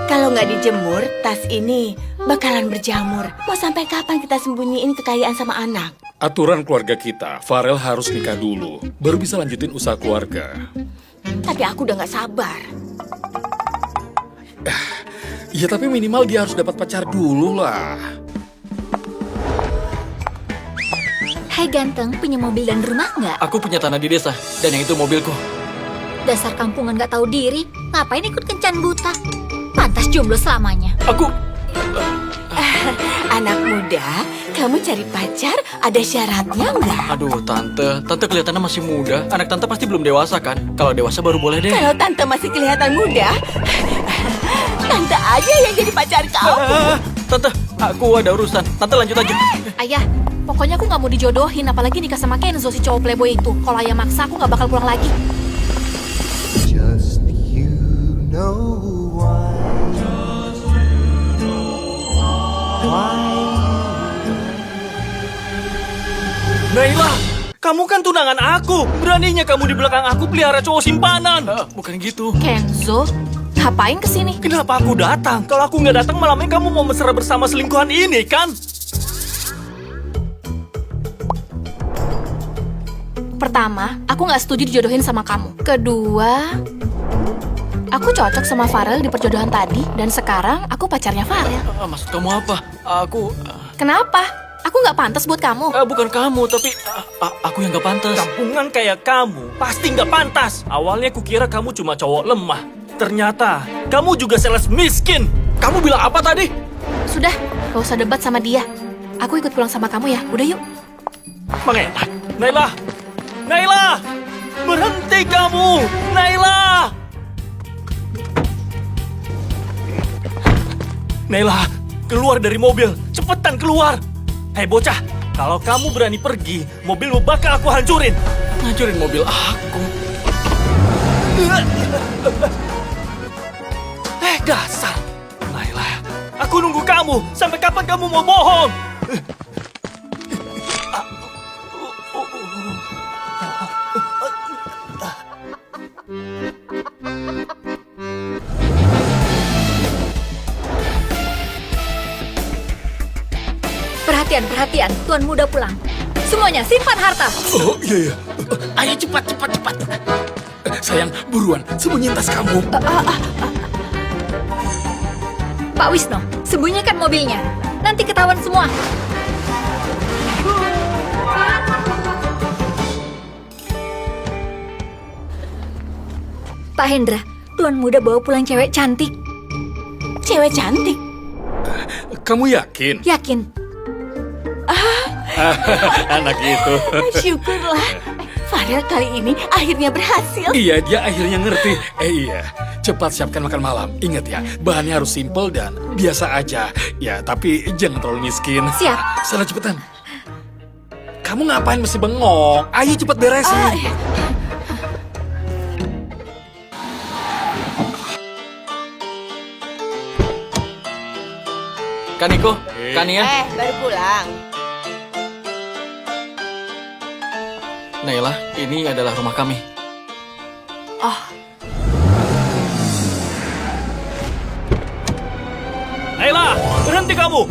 Kalau nggak dijemur, tas ini bakalan berjamur. Mau sampai kapan kita sembunyiin kekayaan sama anak? Aturan keluarga kita, Farel harus nikah dulu, baru bisa lanjutin usaha keluarga. Tapi aku udah nggak sabar. Ya tapi minimal dia harus dapat pacar dulu lah. Hai ganteng, punya mobil dan rumah nggak? Aku punya tanah di desa, dan yang itu mobilku. Dasar kampungan nggak tahu diri, ngapain ikut kencan buta? Pantas jomblo selamanya. Aku... Anak muda, kamu cari pacar ada syaratnya nggak? Aduh, Tante kelihatannya masih muda. Anak Tante pasti belum dewasa kan? Kalau dewasa baru boleh deh. Kalau Tante masih kelihatan muda, Tante aja yang jadi pacar kamu. Tante, aku ada urusan. Tante lanjut aja. Ayah, pokoknya aku nggak mau dijodohin, apalagi nikah sama Kenzo si cowok playboy itu. Kalau ayah maksa, aku nggak bakal pulang lagi. Just you know why. Naila, kamu kan tunangan aku. Beraninya kamu di belakang aku pelihara cowok simpanan. Bukan gitu. Kenzo, ngapain kesini? Kenapa aku datang? Kalau aku nggak datang malamnya kamu mau mesra bersama selingkuhan ini, kan? Pertama, aku nggak setuju dijodohin sama kamu. Kedua, aku cocok sama Farel di perjodohan tadi, dan sekarang aku pacarnya Farel. Maksud kamu apa? Kenapa? Aku nggak pantas buat kamu. Bukan kamu, tapi aku yang gak pantas. Kampungan kayak kamu pasti nggak pantas. Awalnya kukira kamu cuma cowok lemah. Ternyata kamu juga sales miskin. Kamu bilang apa tadi? Sudah, gak usah debat sama dia. Aku ikut pulang sama kamu ya. Udah yuk. Mengenak. Naila! Naila! Berhenti kamu! Naila! Naila, keluar dari mobil. Cepetan keluar. Hei bocah, kalau kamu berani pergi, mobilmu bakal aku hancurin. Ngancurin mobil aku. Dasar. Naila, aku nunggu kamu. Sampai kapan kamu mau bohong? Perhatian, tuan muda pulang. Semuanya simpan harta. Oh iya. Ayo cepat. Sayang, buruan, sembunyiin tas kamu. Pak Wisno, sembunyikan mobilnya. Nanti ketahuan semua. Pak Hendra, tuan muda bawa pulang cewek cantik. Cewek cantik. Kamu yakin? Yakin? Anak itu. Syukurlah. Farel kali ini akhirnya berhasil. Iya, dia akhirnya ngerti. Iya, cepat siapkan makan malam. Ingat ya, bahannya harus simple dan biasa aja. Ya, tapi jangan terlalu miskin. Siap. Sana cepetan. Kamu ngapain masih bengong? Ayo cepat beresin. Kaniko, Kania, Baru pulang. Naila, ini adalah rumah kami. Naila, berhenti kamu!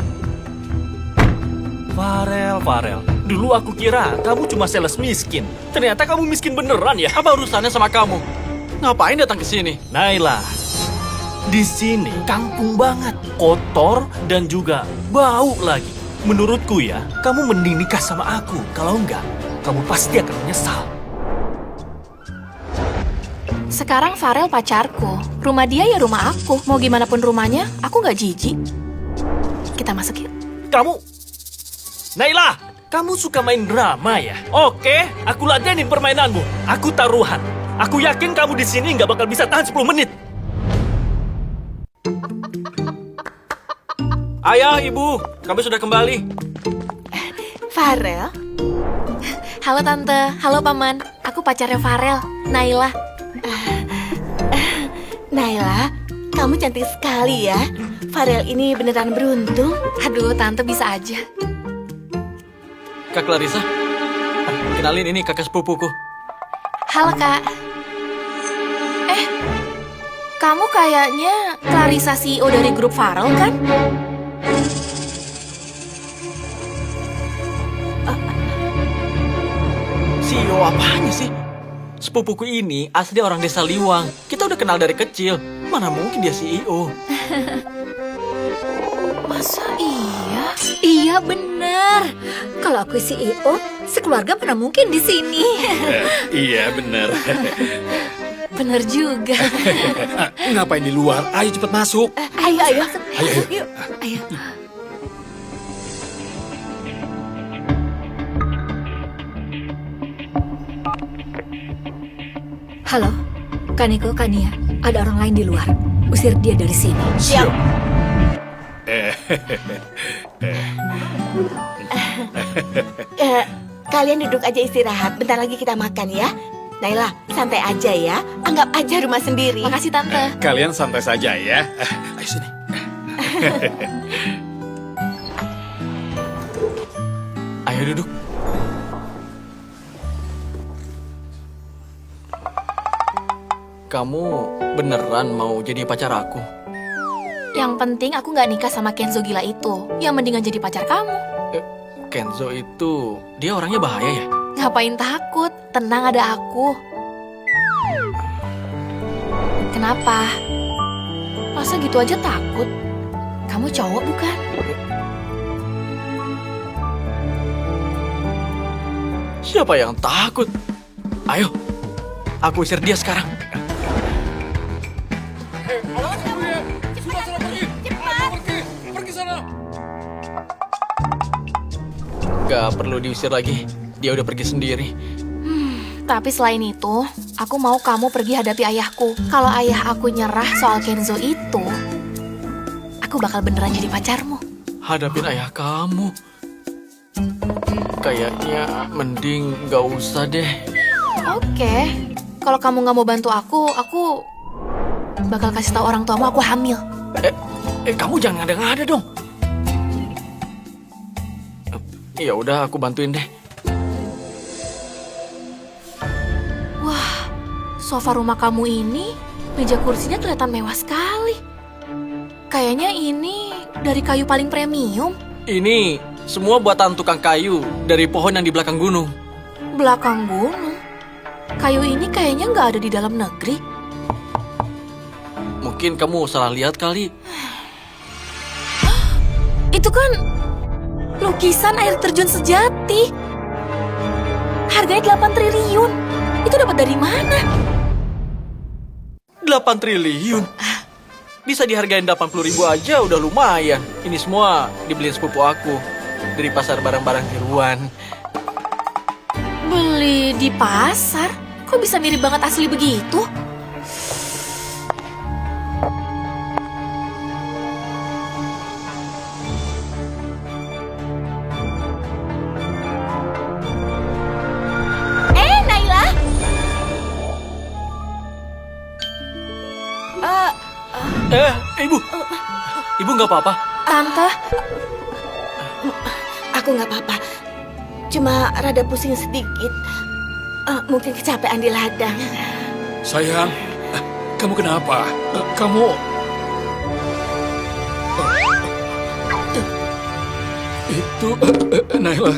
Farel. Dulu aku kira kamu cuma sales miskin. Ternyata kamu miskin beneran ya. Apa urusannya sama kamu? Ngapain datang ke sini? Naila, di sini kampung banget, kotor dan juga bau lagi. Menurutku ya, kamu mending nikah sama aku. Kalau enggak, kamu pasti akan menyesal. Sekarang Farel pacarku. Rumah dia ya rumah aku. Mau gimana pun rumahnya, aku nggak jijik. Kita masuk yuk. Naila, kamu suka main drama ya? Oke, aku ladenin permainanmu. Aku taruhan. Aku yakin kamu di sini nggak bakal bisa tahan 10 menit. Ayah, ibu, kami sudah kembali. Farel? Halo Tante, halo Paman. Aku pacarnya Farel, Naila. Naila, kamu cantik sekali ya. Farel ini beneran beruntung. Aduh, Tante bisa aja. Kak Clarissa, kenalin ini kakak sepupuku. Halo Kak. Kamu kayaknya Clarissa CEO dari grup Farel kan? CEO apanya sih? Sepupuku ini asli orang desa Liwang. Kita udah kenal dari kecil. Mana mungkin dia CEO? Masa iya? Iya bener. Kalau aku CEO, sekeluarga mana mungkin di sini. Iya, bener. Bener juga. Ngapain di luar? Ayo cepat masuk. Ayo, ayo. Ayo, ayo. Yuk, ayo. Halo, Kaneko, Kania. Ada orang lain di luar. Usir dia dari sini. Siap. Kalian duduk aja istirahat. Bentar lagi kita makan ya. Naila, santai aja ya. Anggap aja rumah sendiri. Makasih Tante. Kalian santai saja ya. Ayo sini. Ayo duduk. Kamu beneran mau jadi pacar aku? Yang penting aku nggak nikah sama Kenzo gila itu. Yang mendingan jadi pacar kamu. Kenzo itu, dia orangnya bahaya ya? Ngapain takut? Tenang, ada aku. Kenapa? Masa gitu aja takut? Kamu cowok bukan? Siapa yang takut? Ayo, aku usir dia sekarang. Gak perlu diusir lagi, dia udah pergi sendiri. Tapi selain itu, aku mau kamu pergi hadapi ayahku. Kalau ayah aku nyerah soal Kenzo itu, aku bakal beneran jadi pacarmu. Hadapin ayah kamu. Kayaknya mending gak usah deh. Oke, kalau kamu nggak mau bantu aku bakal kasih tahu orang tuamu aku hamil. Kamu jangan ngada-ngada dong. Ya udah, aku bantuin deh. Wah, sofa rumah kamu ini, meja kursinya kelihatan mewah sekali. Kayaknya ini dari kayu paling premium. Ini semua buatan tukang kayu dari pohon yang di belakang gunung. Belakang gunung. Kayu ini kayaknya nggak ada di dalam negeri. Mungkin kamu salah lihat kali. Itu kan lukisan air terjun sejati. Harganya 8 triliun. Itu dapat dari mana? 8 triliun? Bisa dihargain 80.000 aja udah lumayan. Ini semua dibeliin sepupu aku dari pasar barang-barang tiruan. Beli di pasar? Kok bisa mirip banget asli begitu? Naila. Ibu. Ibu nggak apa-apa? Tante, Aku nggak apa-apa. Cuma rada pusing sedikit. Mungkin kecapean di ladang. Sayang, kamu kenapa? Kamu... Itu, Naila,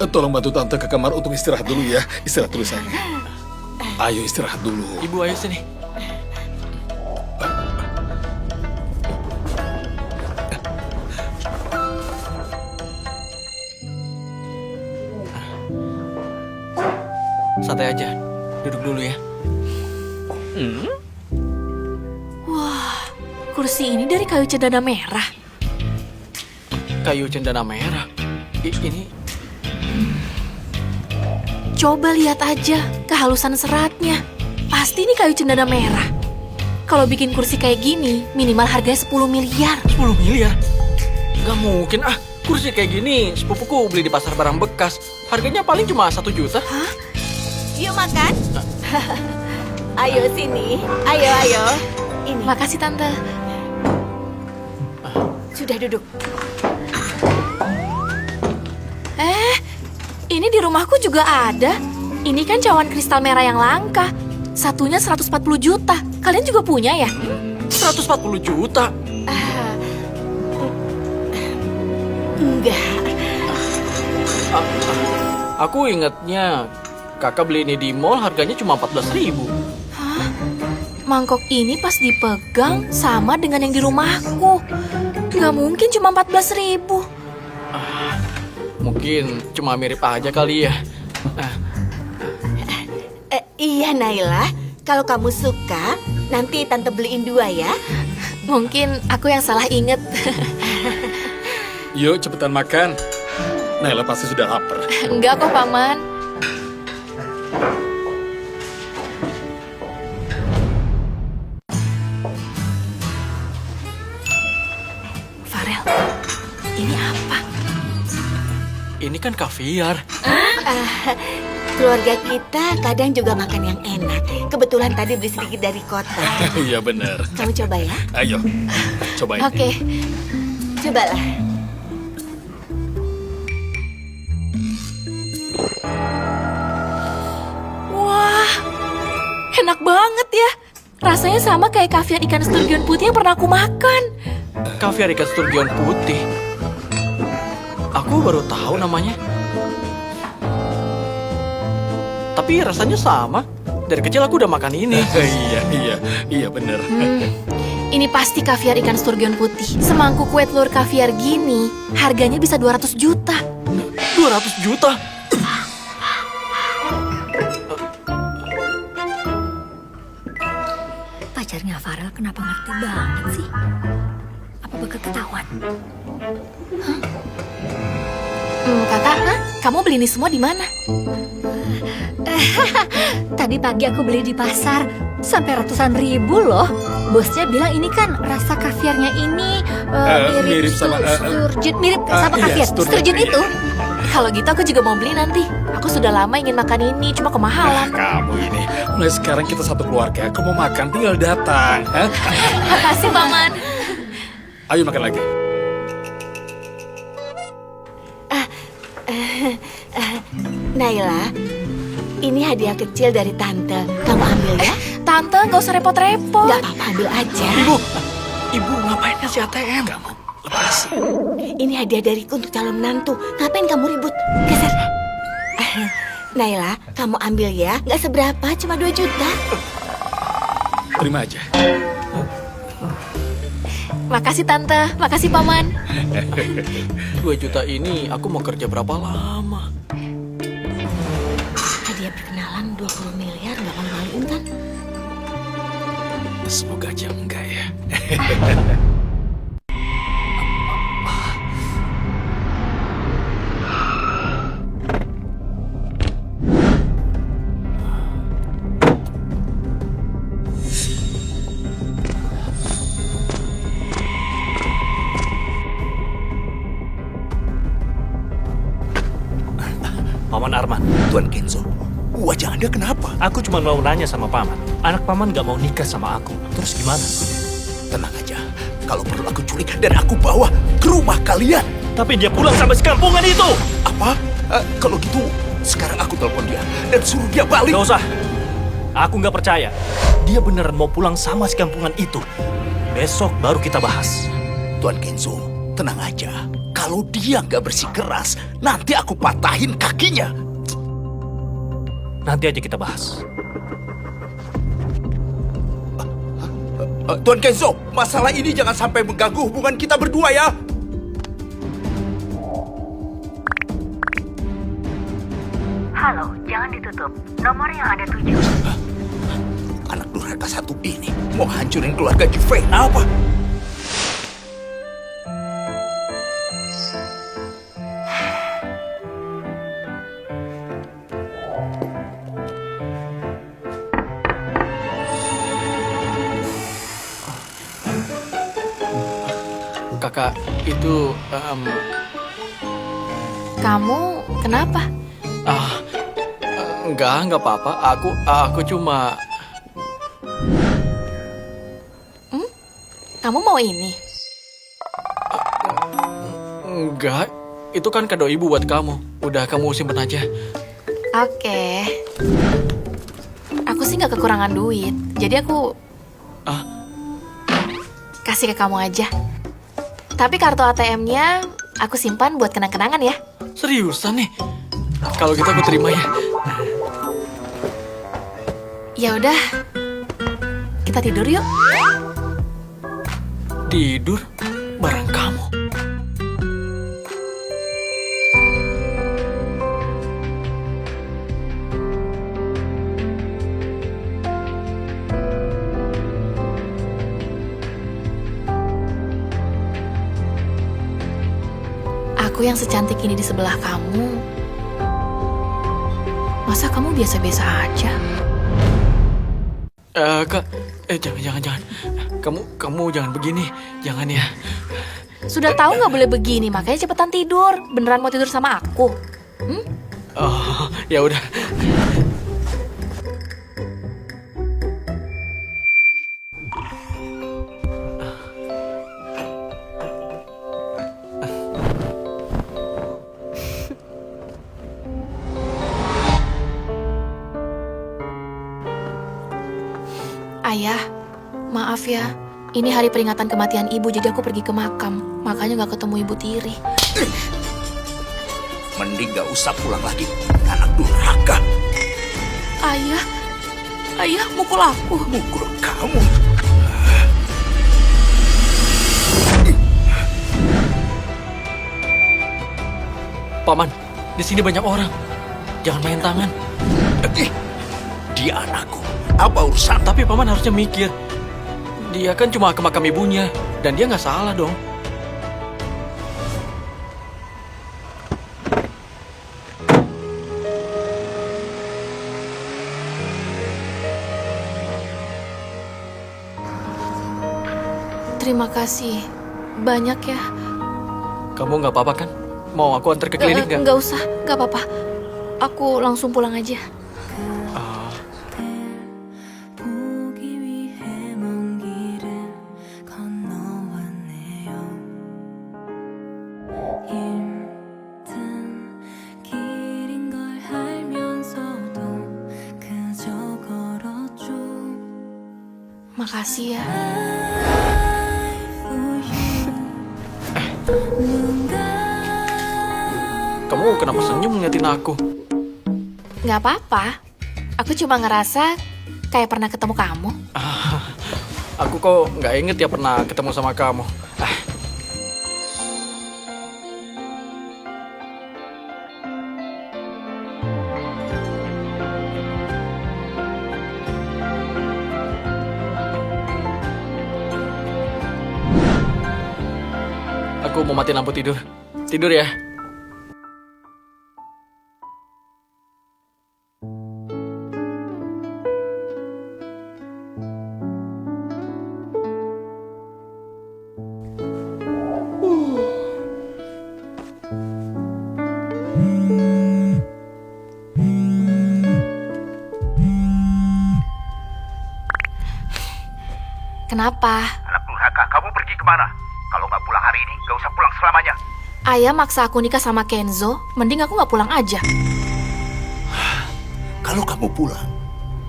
tolong bantu Tante ke kamar untuk istirahat dulu ya. Istirahat dulu, sayang. Ayo istirahat dulu. Ibu ayo sini. Santai aja, duduk dulu ya. kursi ini dari kayu cendana merah. Kayu cendana merah? Ini... Coba lihat aja kehalusan seratnya. Pasti ini kayu cendana merah. Kalau bikin kursi kayak gini, minimal harganya 10 miliar. 10 miliar? Gak mungkin ah. Kursi kayak gini sepupuku beli di pasar barang bekas. Harganya paling cuma 1 juta. Hah? Yuk makan. Ayo sini. Ayo, ayo. Ini. Makasih Tante. Sudah duduk. Ini di rumahku juga ada. Ini kan cawan kristal merah yang langka. Satunya 140 juta. Kalian juga punya ya? 140 juta. Enggak. Aku ingatnya kakak beli ini di mall harganya cuma 14.000. Mangkok ini pas dipegang sama dengan yang di rumahku. Nggak mungkin cuma 14.000. Mungkin cuma mirip aja kali ya. Iya Naila, kalau kamu suka, nanti tante beliin 2 ya. Mungkin aku yang salah inget. Yuk cepetan makan. Naila pasti sudah lapar. Enggak kok, Paman. Farel, ini apa? Ini kan kaviar. Keluarga kita kadang juga makan yang enak. Kebetulan tadi beli sedikit dari kota. Iya bener. Kamu coba ya. Ayo, cobain. Oke. Cobalah. Wah, enak banget ya. Rasanya sama kayak kaviar ikan sturgeon putih yang pernah aku makan. Kaviar ikan sturgeon putih. Aku baru tahu namanya. Tapi rasanya sama. Dari kecil aku udah makan ini. Iya bener. Ini pasti kaviar ikan sturgeon putih. Semangkuk kue telur kaviar gini, harganya bisa 200 juta. 200 juta? Pacarnya Farel kenapa ngerti banget sih? Apa bakal ketahuan? Kakak, kamu beli ini semua di mana? Tadi pagi aku beli di pasar, sampai ratusan ribu loh. Bosnya bilang ini kan rasa kaviarnya ini mirip sama, mirip sama iya, kaviar. Sturgeon itu. Kalau gitu aku juga mau beli nanti. Aku sudah lama ingin makan ini, cuma kemahalan. Kamu ini, mulai sekarang kita satu keluarga. Kamu mau makan tinggal datang. Hah? Makasih, Paman. Ayo makan lagi. Naila, ini hadiah kecil dari tante. Kamu ambil ya. Tante, nggak usah repot-repot. Gak apa-apa, ambil aja. Ibu ngapain ngasih ATM? Kamu lepasin. Ini hadiah dariku untuk calon menantu. Ngapain kamu ribut? Geser. Naila, kamu ambil ya. Gak seberapa, cuma 2 juta. Terima aja. Makasih, Tante. Makasih, Paman. 2 juta ini aku mau kerja berapa lama? Hadiah perkenalan 20 miliar gak malu-maluin kan? Semoga aja enggak ya. Paman Arman, Tuan Kenzo, wajah Anda kenapa? aku cuma mau nanya sama Paman. Anak Paman gak mau nikah sama aku. Terus gimana? Tenang aja, kalau perlu aku culik dan aku bawa ke rumah kalian. Tapi dia pulang sama sekampungan itu. Apa? Kalau gitu, sekarang aku telepon dia dan suruh dia balik. Gak usah. Aku gak percaya. Dia beneran mau pulang sama sekampungan itu. Besok baru kita bahas. Tuan Kenzo, tenang aja. Kalau dia nggak bersikeras, nanti aku patahin kakinya. Nanti aja kita bahas. Tuan Kenzo, masalah ini jangan sampai mengganggu hubungan kita berdua ya. Halo, jangan ditutup. Nomor yang ada 7. Anak durhaka satu ini mau hancurin keluarga Jufre apa? Kakak, itu... Kamu kenapa? Enggak apa-apa. Aku cuma... Kamu mau ini? Enggak, itu kan kado ibu buat kamu. Udah kamu simpen aja. Oke. Aku sih sih nggak kekurangan duit. Jadi aku Ah, kasih ke kamu aja. Tapi kartu ATM-nya aku simpan buat kenang-kenangan ya. seriusan nih? Kalau gitu aku terima ya. Ya udah, kita tidur yuk. Tidur bareng kamu. Aku yang secantik ini di sebelah kamu. Masa kamu biasa-biasa aja? Kak, jangan. Kamu jangan begini. Jangan ya. Sudah tahu nggak boleh begini, makanya cepetan tidur. Beneran mau tidur sama aku? Oh, ya udah. Ayah, maaf ya. Ini hari peringatan kematian ibu, jadi aku pergi ke makam. Makanya nggak ketemu ibu tiri. Mending gak usah pulang lagi. Anak durhaka. Ayah mukul aku. Mukul kamu. Paman, di sini banyak orang. Jangan main tangan. Dia anakku. Apa urusan? Tapi paman harusnya mikir. Dia kan cuma ke makam ibunya. Dan dia nggak salah dong. Terima kasih. Banyak ya. Kamu nggak apa-apa kan? Mau aku antar ke klinik nggak? Nggak usah, nggak apa-apa. Aku langsung pulang aja. Ah, Makasih ya. kamu kenapa senyum ngeliatin aku? Nggak apa-apa. Aku cuma ngerasa kayak pernah ketemu kamu. Aku kok nggak inget ya pernah ketemu sama kamu. Aku mau matiin lampu tidur. Tidur ya. Kenapa? Anak durhaka, kamu pergi kemana? Kalau nggak pulang hari ini, nggak usah pulang selamanya. Ayah maksa aku nikah sama Kenzo. Mending aku nggak pulang aja. Kalau kamu pulang,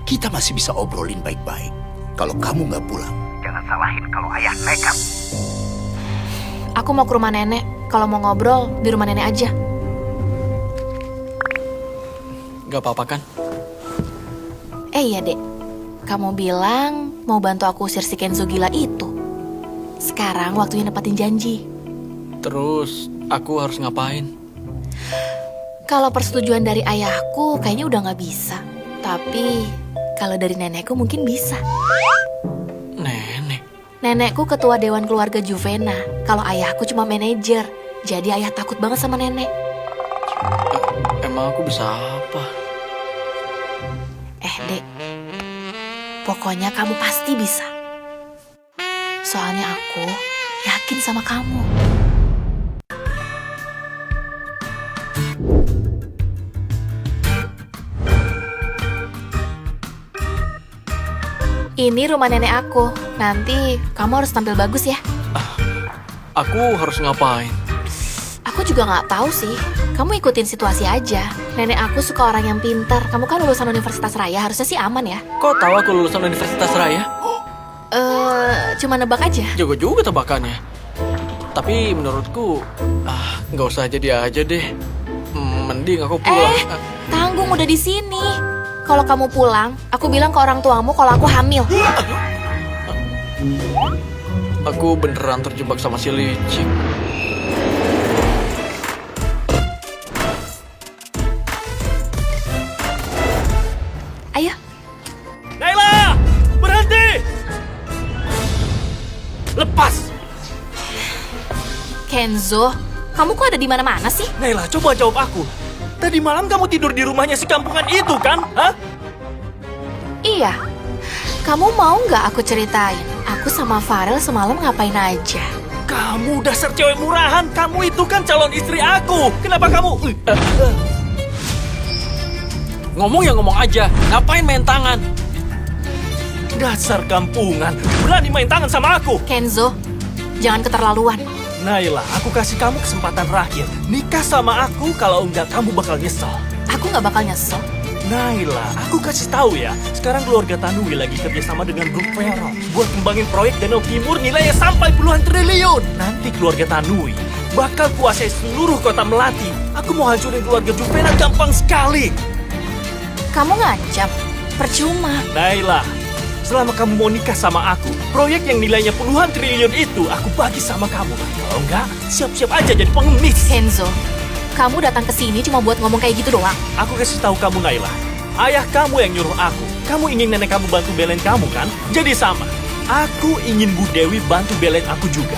kita masih bisa obrolin baik-baik. Kalau kamu nggak pulang, jangan salahin kalau ayah nekat. Aku mau ke rumah nenek. Kalau mau ngobrol, di rumah nenek aja. Gak apa-apa kan? Iya, Dek. Kamu bilang mau bantu aku usir si Kenzo gila itu. Sekarang waktunya nepatin janji. Terus aku harus ngapain? Kalau persetujuan dari ayahku kayaknya udah nggak bisa. Tapi kalau dari nenekku mungkin bisa. Nenek. Nenekku ketua Dewan Keluarga Juvena. Kalau ayahku cuma manajer. Jadi ayah takut banget sama nenek. Emang aku bisa apa? Dek. Pokoknya kamu pasti bisa. Soalnya aku yakin sama kamu. Ini rumah nenek aku. Nanti kamu harus tampil bagus ya. Aku harus ngapain? Aku juga nggak tahu sih. Kamu ikutin situasi aja. Nenek aku suka orang yang pintar. Kamu kan lulusan Universitas Raya, harusnya sih aman ya. Kok tahu aku lulusan Universitas Raya? Cuma nebak aja. Jago juga tebakannya. Tapi menurutku, nggak usah jadi aja deh. Mending aku pulang. Tanggung udah di sini. Kalau kamu pulang, aku bilang ke orang tuamu kalau aku hamil. Aku beneran terjebak sama si licik. Ayo. Naila, berhenti! Lepas! Kenzo, kamu kok ada di mana-mana sih? Naila, coba jawab aku. Tadi malam kamu tidur di rumahnya si kampungan itu kan? Hah? Iya. Kamu mau nggak aku ceritain? Aku sama Farel semalam ngapain aja? Kamu dasar cewek murahan. Kamu itu kan calon istri aku. Kenapa kamu... Ngomong ya ngomong aja. Ngapain main tangan? Dasar kampungan. Berani main tangan sama aku. Kenzo, jangan keterlaluan. Naila, aku kasih kamu kesempatan terakhir. Nikah sama aku, kalau enggak kamu bakal nyesel. Aku nggak bakal nyesel. Naila, aku kasih tahu ya. Sekarang keluarga Tanui lagi kerjasama dengan grup Vero buat kembangin proyek Danau Timur nilainya sampai puluhan triliun. Nanti keluarga Tanui bakal kuasai seluruh kota Melati. Aku mau hancurin keluarga Juvena gampang sekali. Kamu ngancam. Percuma. Naila, selama kamu mau nikah sama aku, proyek yang nilainya puluhan triliun itu aku bagi sama kamu. Kalau enggak, siap-siap aja jadi pengemis. Kenzo, kamu datang ke sini cuma buat ngomong kayak gitu doang. Aku kasih tahu kamu, Naila. Ayah kamu yang nyuruh aku. Kamu ingin nenek kamu bantu belain kamu kan? Jadi sama. Aku ingin Bu Dewi bantu belain aku juga.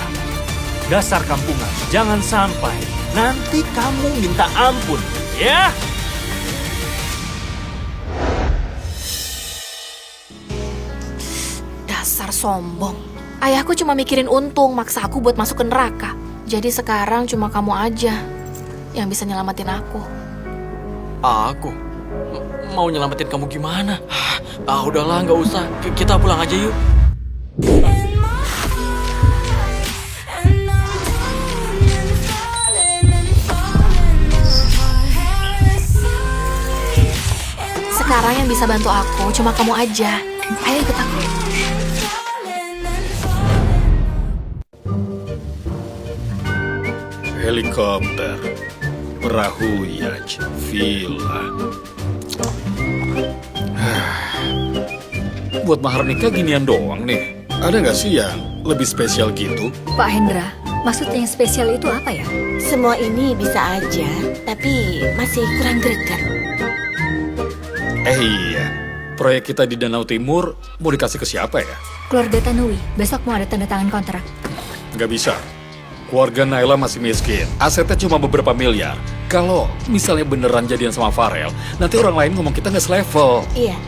Dasar kampungan, jangan sampai nanti kamu minta ampun, ya? Dasar sombong. Ayahku cuma mikirin untung, maksa aku buat masuk ke neraka. Jadi sekarang cuma kamu aja yang bisa nyelamatin aku. Aku? Mau nyelamatin kamu gimana? Udahlah, nggak usah. Kita pulang aja yuk. Sekarang yang bisa bantu aku cuma kamu aja. Ayo ikut aku. Helikopter, perahu yacht, villa. Buat mahar nikah ginian doang nih. Ada nggak sih yang lebih spesial gitu? Pak Hendra, maksudnya yang spesial itu apa ya? Semua ini bisa aja, tapi masih kurang greget. Iya, proyek kita di Danau Timur mau dikasih ke siapa ya? Keluarga Tanui, besok mau ada tanda tangan kontrak. Nggak bisa. Keluarga Naila masih miskin. Asetnya cuma beberapa miliar. Kalau misalnya beneran jadian sama Farel, nanti orang lain ngomong kita nggak selevel. Iya,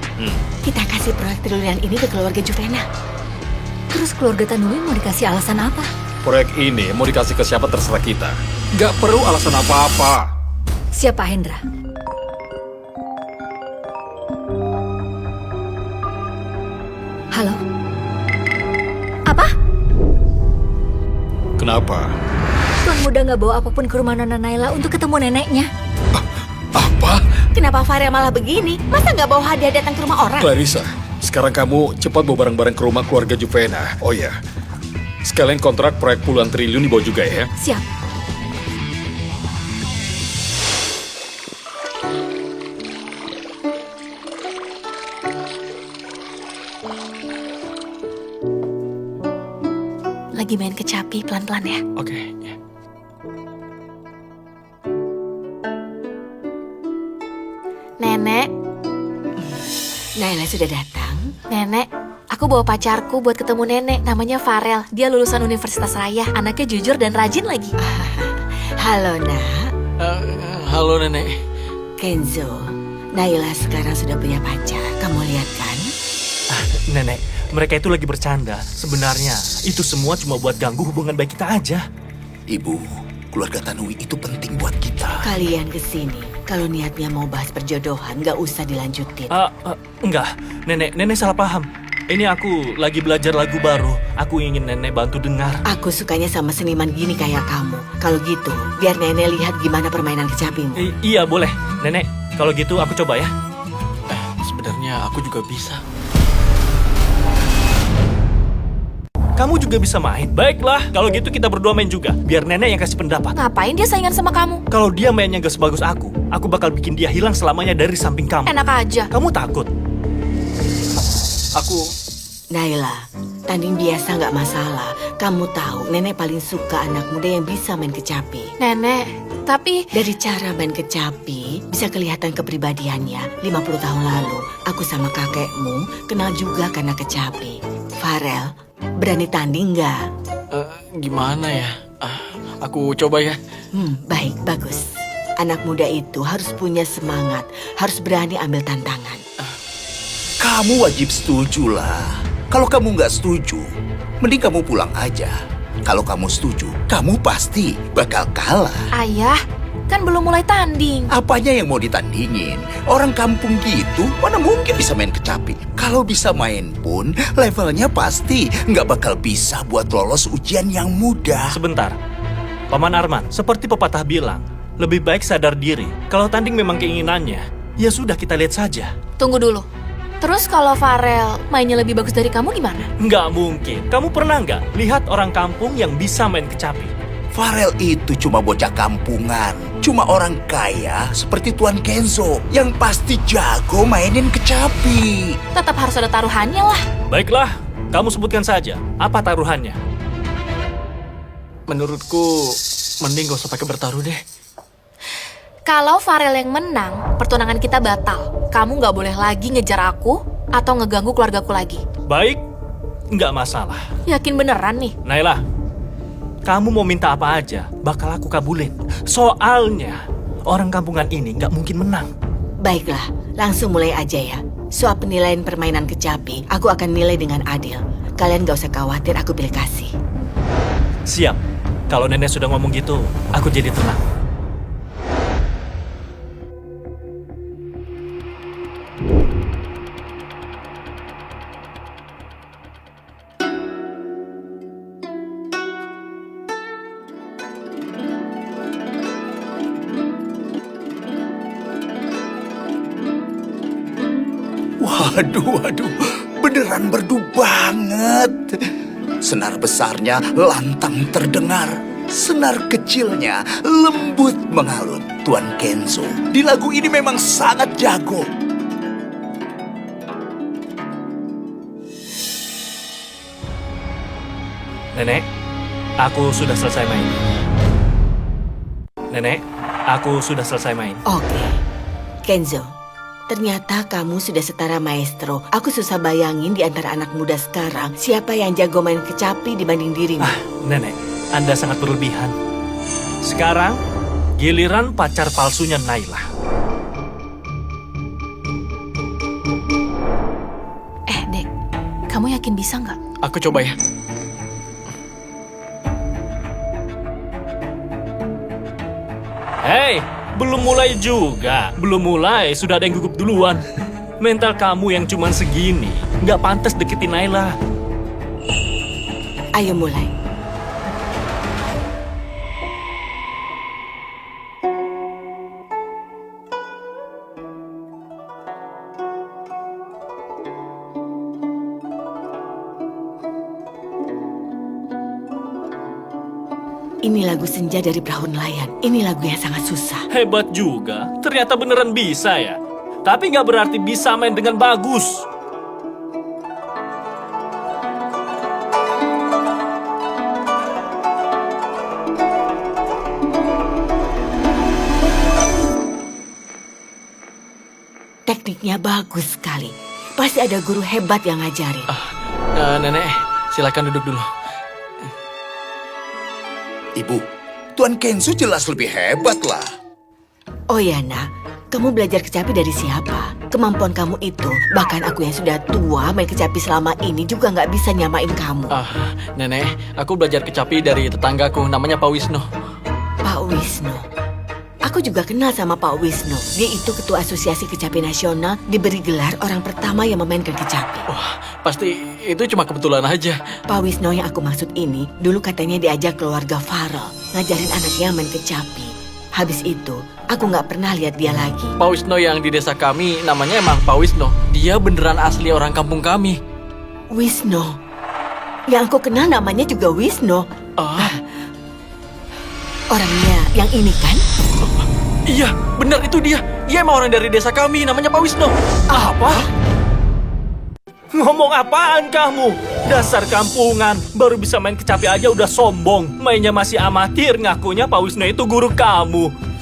kita kasih proyek triliunan ini ke keluarga Juvena. Terus keluarga Tanui mau dikasih alasan apa? Proyek ini mau dikasih ke siapa terserah kita. Nggak perlu alasan apa-apa. Siap Pak Hendra. Halo? Apa? Kenapa? Tuan Muda nggak bawa apapun ke rumah Nona Naila untuk ketemu neneknya. Apa? Kenapa Farel malah begini? Masa nggak bawa hadiah datang ke rumah orang? Clarissa, sekarang kamu cepat bawa barang-barang ke rumah keluarga Juvena. Oh ya, sekalian kontrak proyek puluhan triliun dibawa juga ya. Siap. Lagi main kecapi, pelan-pelan ya. Oke, ya. Nenek, Naila sudah datang. Nenek, aku bawa pacarku buat ketemu nenek. Namanya Farel. Dia lulusan Universitas Raya. Anaknya jujur dan rajin lagi. Halo nak, Halo nenek. Kenzo. Naila sekarang sudah punya pacar. Kamu lihat kan? Nenek, mereka itu lagi bercanda. Sebenarnya itu semua cuma buat ganggu hubungan baik kita aja. Ibu, keluarga Tanui itu penting buat kita. Kalian kesini. Kalau niatnya mau bahas perjodohan, nggak usah dilanjutin. Enggak, nenek salah paham. Ini aku lagi belajar lagu baru. Aku ingin nenek bantu dengar. Aku sukanya sama seniman gini kayak kamu. Kalau gitu, biar nenek lihat gimana permainan kecapimu. Iya boleh, nenek. Kalau gitu aku coba ya. Sebenarnya aku juga bisa. Kamu juga bisa main. Baiklah, kalau gitu kita berdua main juga. Biar nenek yang kasih pendapat. Ngapain dia saingan sama kamu? Kalau dia mainnya gak sebagus aku bakal bikin dia hilang selamanya dari samping kamu. Enak aja. Kamu takut? Aku Naila, tanding biasa nggak masalah. Kamu tahu, nenek paling suka anak muda yang bisa main kecapi. Nenek, tapi Dari cara main kecapi, bisa kelihatan kepribadiannya. 50 tahun lalu, aku sama kakekmu kenal juga karena kecapi. Farel, berani tanding nggak? gimana ya? Aku coba ya. Baik, bagus. Anak muda itu harus punya semangat, harus berani ambil tantangan. Kamu wajib setuju lah. Kalau kamu nggak setuju, mending kamu pulang aja. Kalau kamu setuju, kamu pasti bakal kalah. ayah, kan belum mulai tanding. Apanya yang mau ditandingin? Orang kampung gitu, mana mungkin bisa main kecapi? Kalau bisa main pun, levelnya pasti nggak bakal bisa buat lolos ujian yang mudah. Sebentar. Paman Arman, seperti pepatah bilang, lebih baik sadar diri. Kalau tanding memang keinginannya, ya sudah kita lihat saja. Tunggu dulu. Terus kalau Farel mainnya lebih bagus dari kamu gimana? Nggak mungkin. Kamu pernah nggak lihat orang kampung yang bisa main kecapi? Farel itu cuma bocah kampungan. Cuma orang kaya seperti Tuan Kenzo yang pasti jago mainin kecapi. Tetap harus ada taruhannya lah. Baiklah, kamu sebutkan saja. Apa taruhannya? Menurutku mending gak usah pakai bertaruh deh. Kalau Farel yang menang, pertunangan kita batal. Kamu nggak boleh lagi ngejar aku atau ngeganggu keluargaku lagi. Baik, nggak masalah. Yakin beneran nih? Naila, kamu mau minta apa aja, bakal aku kabulin. Soalnya, orang kampungan ini nggak mungkin menang. Baiklah, langsung mulai aja ya. Soal penilaian permainan kecapi, aku akan nilai dengan adil. Kalian gak usah khawatir, aku pilih kasih. Siap, kalau nenek sudah ngomong gitu, aku jadi tenang. Waduh, beneran merdu banget. Senar besarnya lantang terdengar. Senar kecilnya lembut mengalun. Tuan Kenzo di lagu ini memang sangat jago. Nenek, aku sudah selesai main. Nenek, aku sudah selesai main. Oke, Kenzo, ternyata kamu sudah setara maestro. Aku susah bayangin di antara anak muda sekarang, siapa yang jago main kecapi dibanding dirimu. Nenek, Anda sangat berlebihan. Sekarang, giliran pacar palsunya Naila. Dek, kamu yakin bisa nggak? Aku coba ya. Hei, belum mulai juga. Belum mulai, sudah ada yang gugup duluan. Mental kamu yang cuman segini, nggak pantas deketin Naila. Ayo mulai. Ini lagu Senja dari Perahu Nelayan. Ini lagu yang sangat susah. Hebat juga, ternyata beneran bisa ya. Tapi nggak berarti bisa main dengan bagus. Tekniknya bagus sekali. Pasti ada guru hebat yang ngajarin. Nenek, silakan duduk dulu. Ibu, Tuan Kenzo jelas lebih hebat lah. Oh ya, nak. Kamu belajar kecapi dari siapa? Kemampuan kamu itu, bahkan aku yang sudah tua main kecapi selama ini juga nggak bisa nyamain kamu. Nenek, aku belajar kecapi dari tetanggaku, namanya Pak Wisnu. Pak Wisnu. Aku juga kenal sama Pak Wisnu. Dia itu ketua Asosiasi Kecapi Nasional, diberi gelar orang pertama yang memainkan kecapi. Wah, pasti itu cuma kebetulan aja. Pak Wisnu yang aku maksud ini, dulu katanya diajak keluarga Farel, ngajarin anaknya main kecapi. Habis itu, Aku nggak pernah lihat dia lagi. Pak Wisno yang di desa kami namanya emang Pak Wisno. Dia beneran asli orang kampung kami. Wisno. Yang aku kenal namanya juga Wisno. Orangnya yang ini kan? Iya, benar itu dia. Dia emang orang dari desa kami, namanya Pak Wisno. Apa? Ngomong apaan kamu? Dasar kampungan, baru bisa main kecapi aja udah sombong. Mainnya masih amatir, ngakunya Pak Wisno itu guru kamu.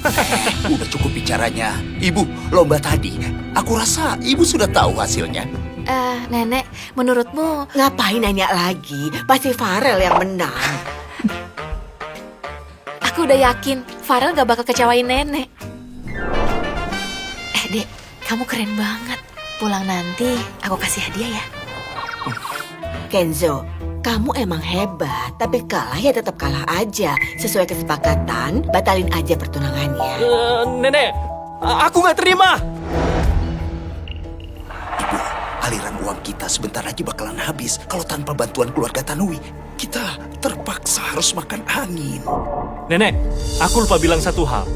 Udah cukup bicaranya. Ibu, lomba tadi. Aku rasa ibu sudah tahu hasilnya. Nenek, menurutmu Ngapain nanya lagi? Pasti Farel yang menang. aku udah yakin Farel gak bakal kecewain nenek. Dek, kamu keren banget. Pulang nanti aku kasih hadiah ya. Kenzo, kamu emang hebat, tapi kalah ya tetap kalah aja. Sesuai kesepakatan, batalin aja pertunangannya. Nenek, aku nggak terima. Ibu, aliran uang kita sebentar lagi bakalan habis. Kalau tanpa bantuan keluarga Tanui, kita terpaksa harus makan angin. Nenek, aku lupa bilang satu hal.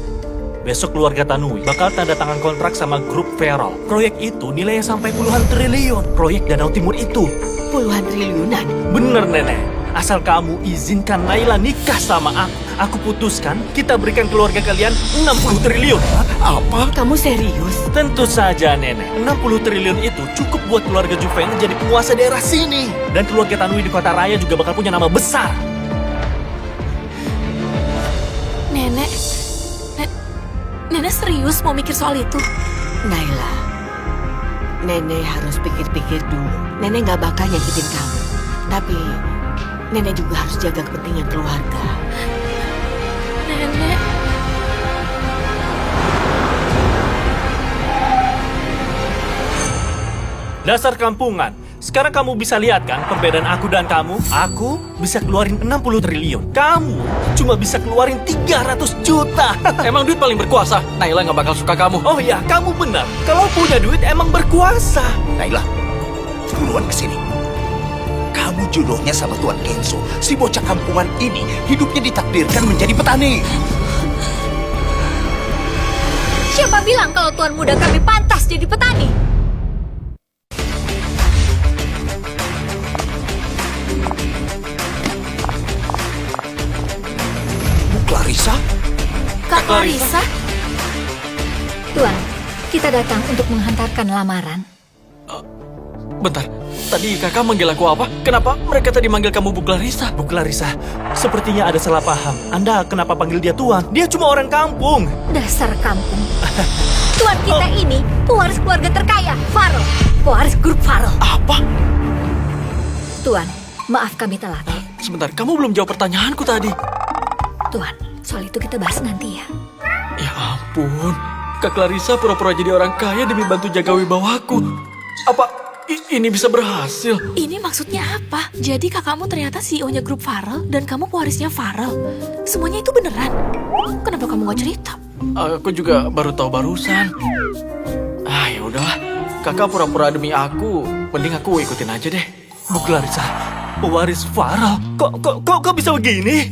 Besok keluarga Tanui bakal tanda tangan kontrak sama grup Feral. Proyek itu nilainya sampai puluhan triliun. Proyek Danau Timur itu. Puluhan triliunan. Bener, Nenek. Asal kamu izinkan Naila nikah sama aku. Aku putuskan kita berikan keluarga kalian 60 triliun. Apa? Kamu serius? Tentu saja, Nenek. 60 triliun itu cukup buat keluarga Juven jadi penguasa daerah sini. Dan keluarga Tanui di kota raya juga bakal punya nama besar. Nenek serius mau mikir soal itu? Naila, Nenek harus pikir-pikir dulu. Nenek gak bakal nyakitin kamu. Tapi, Nenek juga harus jaga kepentingan keluarga. Nenek. Dasar kampungan. Sekarang kamu bisa lihat kan perbedaan aku dan kamu? Aku bisa keluarin 60 triliun. Kamu cuma bisa keluarin 300 juta. Emang duit paling berkuasa. Naila nggak bakal suka kamu. Oh ya, kamu benar. Kalau punya duit emang berkuasa. Naila, buruan kesini. Kamu jodohnya sama Tuan Kenzo. Si bocah kampungan ini hidupnya ditakdirkan menjadi petani. Siapa bilang kalau tuan muda kami pantas jadi petani? Clarissa? Kak Clarissa? Tuan, kita datang untuk menghantarkan lamaran. Bentar, tadi kakak manggil aku apa? Kenapa mereka tadi manggil kamu Bu Clarissa? Bu Clarissa, sepertinya ada salah paham. Anda kenapa panggil dia tuan? Dia cuma orang kampung. Dasar kampung. Tuan kita ini pewaris keluarga terkaya, Farel. Pewaris grup Farel. Apa? Tuan, maaf kami telat. Sebentar, kamu belum jawab pertanyaanku tadi. Tuan, soal itu kita bahas nanti ya. Ya ampun, Kak Clarissa pura-pura jadi orang kaya demi bantu jaga wibawaku. Apa ini bisa berhasil? Ini maksudnya apa? Jadi kakakmu ternyata CEO-nya grup Farel dan kamu pewarisnya Farel. Semuanya itu beneran? Kenapa kamu gak cerita? Aku juga baru tahu barusan. Ya udahlah, kakak pura-pura demi aku. Mending aku ikutin aja deh. Bu Clarissa, pewaris Farel. Kok bisa begini?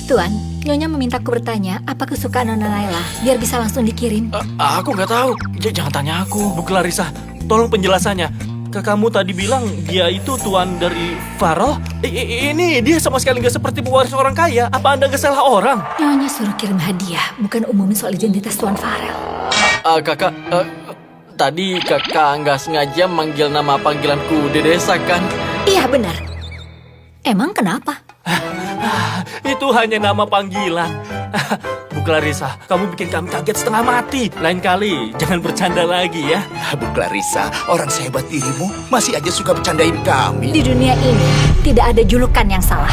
Tuan, Nyonya memintaku bertanya apa kesukaan Nona Naila, biar bisa langsung dikirim. Aku nggak tahu. Jangan tanya aku. Bu Clarissa, tolong penjelasannya. Kakakmu tadi bilang dia itu tuan dari Farel. Ini dia sama sekali nggak seperti pewaris orang kaya. Apa Anda nggak salah orang? Nyonya suruh kirim hadiah, bukan umumin soal identitas Tuan Farel. Kakak, tadi kakak nggak sengaja manggil nama panggilanku di desa kan? Iya benar. Emang kenapa? Itu hanya nama panggilan. Bu Clarissa, kamu bikin kami kaget setengah mati. Lain kali, jangan bercanda lagi ya. Bu Clarissa, orang sehebat dirimu masih aja suka bercandain kami. Di dunia ini, tidak ada julukan yang salah.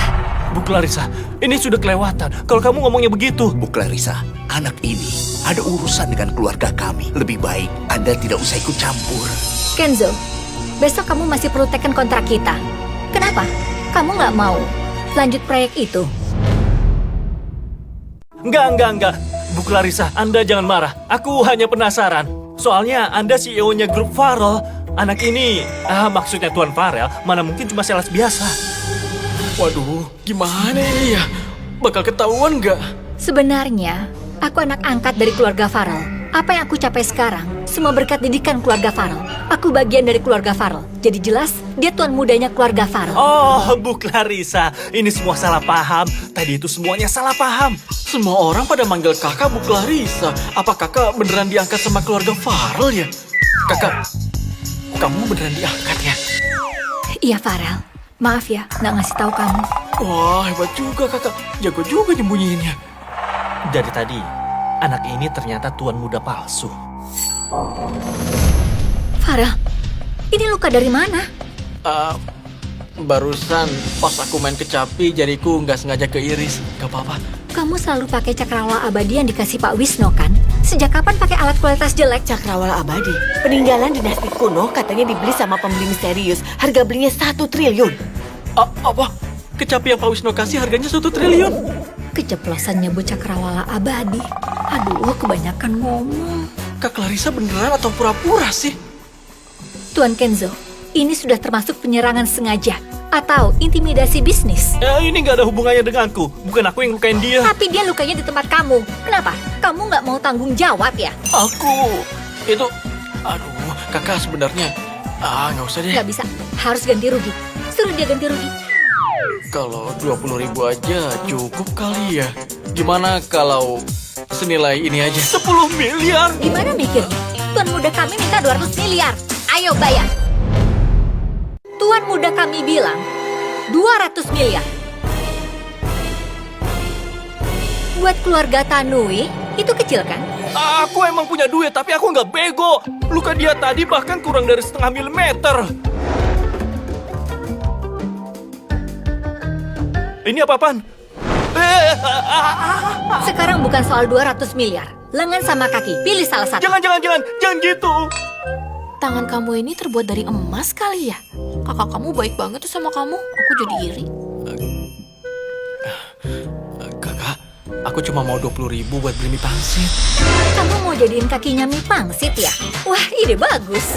Bu Clarissa, ini sudah kelewatan. Kalau kamu ngomongnya begitu. Bu Clarissa, anak ini ada urusan dengan keluarga kami. Lebih baik Anda tidak usah ikut campur. Kenzo, besok kamu masih perlu teken kontrak kita. Kenapa? Kamu nggak mau lanjut proyek itu? Enggak. Bu Clarissa, Anda jangan marah. Aku hanya penasaran. Soalnya Anda CEO-nya grup Farel. Anak ini, maksudnya Tuan Farel, mana mungkin cuma sales biasa. Waduh, gimana ini ya? Bakal ketahuan nggak? Sebenarnya, Aku anak angkat dari keluarga Farrell. Apa yang aku capai sekarang, semua berkat didikan keluarga Farrell. Aku bagian dari keluarga Farrell. Jadi jelas, dia tuan mudanya keluarga Farrell. Oh, Bu Clarissa, ini semua salah paham. Tadi itu semuanya salah paham. Semua orang pada manggil kakak Bu Clarissa. Apa kakak beneran diangkat sama keluarga Farrell ya? Kakak, kamu beneran diangkat ya? Iya, Farrell. Maaf ya, nggak ngasih tahu kamu. Wah, hebat juga kakak. Jago juga nyembunyiinnya. Dari tadi, anak ini ternyata tuan muda palsu. Farrell, ini luka dari mana? Barusan pas aku main kecapi, jariku nggak sengaja keiris. Gak apa-apa. Kamu selalu pakai cakrawala abadi yang dikasih Pak Wisno, kan? Sejak kapan pakai alat kualitas jelek? Cakrawala abadi, peninggalan dinasti kuno katanya dibeli sama pembeli misterius. Harga belinya 1 triliun. Apa? Kecapi yang Pak Wisno kasih harganya 1 triliun? Keceplosan nyebut cakrawala abadi. Aduh, kebanyakan ngomong. Kak Clarissa beneran atau pura-pura sih? Tuan Kenzo, ini sudah termasuk penyerangan sengaja atau intimidasi bisnis. Ini nggak ada hubungannya denganku. Bukan aku yang lukain dia. Tapi dia lukanya di tempat kamu. Kenapa? Kamu nggak mau tanggung jawab ya? Itu... Aduh, kakak sebenarnya... nggak usah deh. Nggak bisa, harus ganti rugi. Suruh dia ganti rugi. Kalau 20.000 aja cukup kali ya. Gimana kalau senilai ini aja? 10 miliar! Gimana mikir? Tuan muda kami minta 200 miliar. Ayo bayar. Tuan muda kami bilang 200 miliar. Buat keluarga Tanui, itu kecil kan? Aku emang punya duit, tapi aku nggak bego. Luka dia tadi bahkan kurang dari 0,5 milimeter. Ini apa-apaan? Sekarang bukan soal 200 miliar. Lengan sama kaki, pilih salah satu. Jangan gitu. Tangan kamu ini terbuat dari emas kali ya? Kakak kamu baik banget tuh sama kamu. Aku jadi iri. Kakak, aku cuma mau 20.000 buat beli mie pangsit. Kamu mau jadiin kakinya mie pangsit ya? Wah, ide bagus.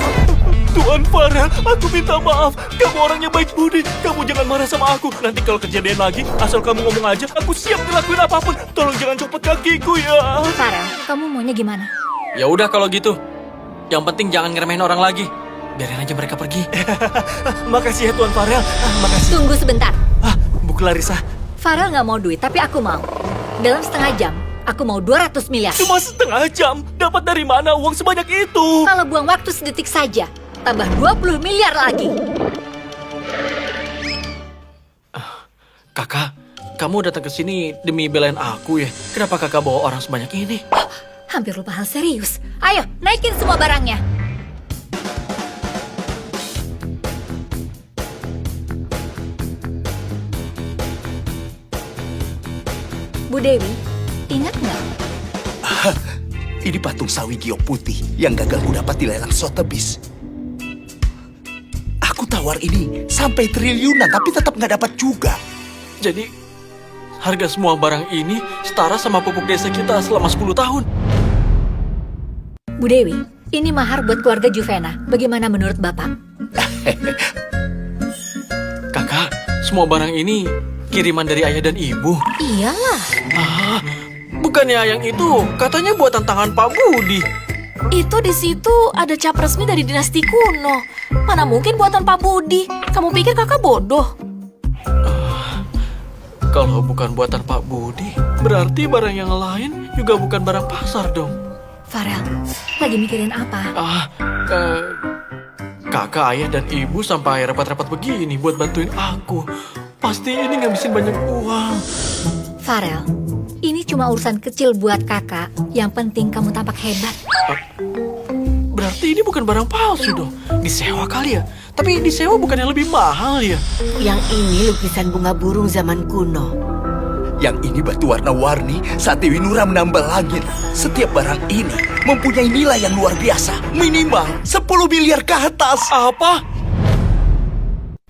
Tuan Farrell, aku minta maaf. Kamu orangnya baik budi. Kamu jangan marah sama aku. Nanti kalau kejadian lagi, asal kamu ngomong aja, aku siap ngelakuin apapun. Tolong jangan copot kakiku ya. Farrell, kamu maunya gimana? Ya udah kalau gitu. Yang penting jangan ngeremehin orang lagi. Biarin aja mereka pergi. Makasih ya Tuan Farrell. Makasih. Tunggu sebentar. Bu Clarissa. Farrell nggak mau duit, tapi aku mau. Dalam setengah jam, aku mau 200 miliar. Cuma setengah jam. Dapat dari mana uang sebanyak itu? Kalau buang waktu sedetik saja, tambah 20 miliar lagi. Kakak, kamu datang ke sini demi belain aku ya? Kenapa kakak bawa orang sebanyak ini? Hampir lupa hal serius. Ayo, naikin semua barangnya. Bu Dewi, ingat nggak? Ini patung sawi giok putih yang gagal ku dapat di lelang Sotheby's. Aku tawar ini sampai triliunan tapi tetap nggak dapat juga. Jadi, harga semua barang ini setara sama pupuk desa kita selama 10 tahun. Bu Dewi, ini mahar buat keluarga Juvena. Bagaimana menurut Bapak? Kakak, semua barang ini kiriman dari ayah dan ibu. Iyalah. Bukannya yang itu katanya buatan tangan Pak Budi. Itu di situ ada cap resmi dari dinasti kuno. Mana mungkin buatan Pak Budi? Kamu pikir kakak bodoh? Kalau bukan buatan Pak Budi, berarti barang yang lain juga bukan barang pasar dong. Farrell, lagi mikirin apa? Kakak, ayah, dan ibu sampai repot-repot begini buat bantuin aku. Pasti ini ngabisin banyak uang. Farrell, ini cuma urusan kecil buat kakak. Yang penting kamu tampak hebat. Berarti ini bukan barang palsu dong. Disewa kali ya? Tapi disewa bukan yang lebih mahal ya? Yang ini lukisan bunga burung zaman kuno. Yang ini batu warna-warni saat Dewi Nura menambal langit. Setiap barang ini mempunyai nilai yang luar biasa. Minimal 10 miliar ke atas. Apa?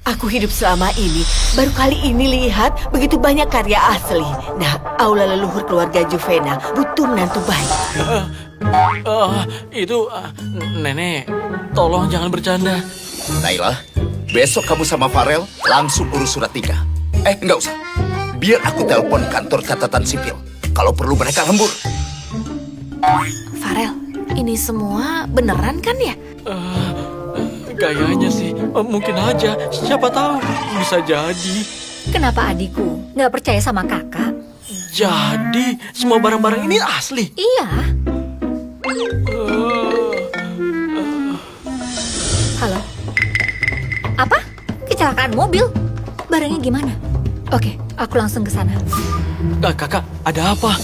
Aku hidup selama ini, baru kali ini lihat begitu banyak karya asli. Nah, aula leluhur keluarga Juvena butuh menantu baik. Nenek, tolong jangan bercanda. Naila, besok kamu sama Farrell langsung urus surat nikah. Nggak usah. Biar aku telepon kantor catatan sipil. Kalau perlu mereka lembur. Farel, ini semua beneran kan ya? Kayaknya sih, mungkin aja. Siapa tahu, bisa jadi. Kenapa adikku nggak percaya sama kakak? Jadi, semua barang-barang ini asli. Iya. Halo? Apa? Kecelakaan mobil? Barangnya gimana? Oke, aku langsung ke sana. Kakak, ada apa?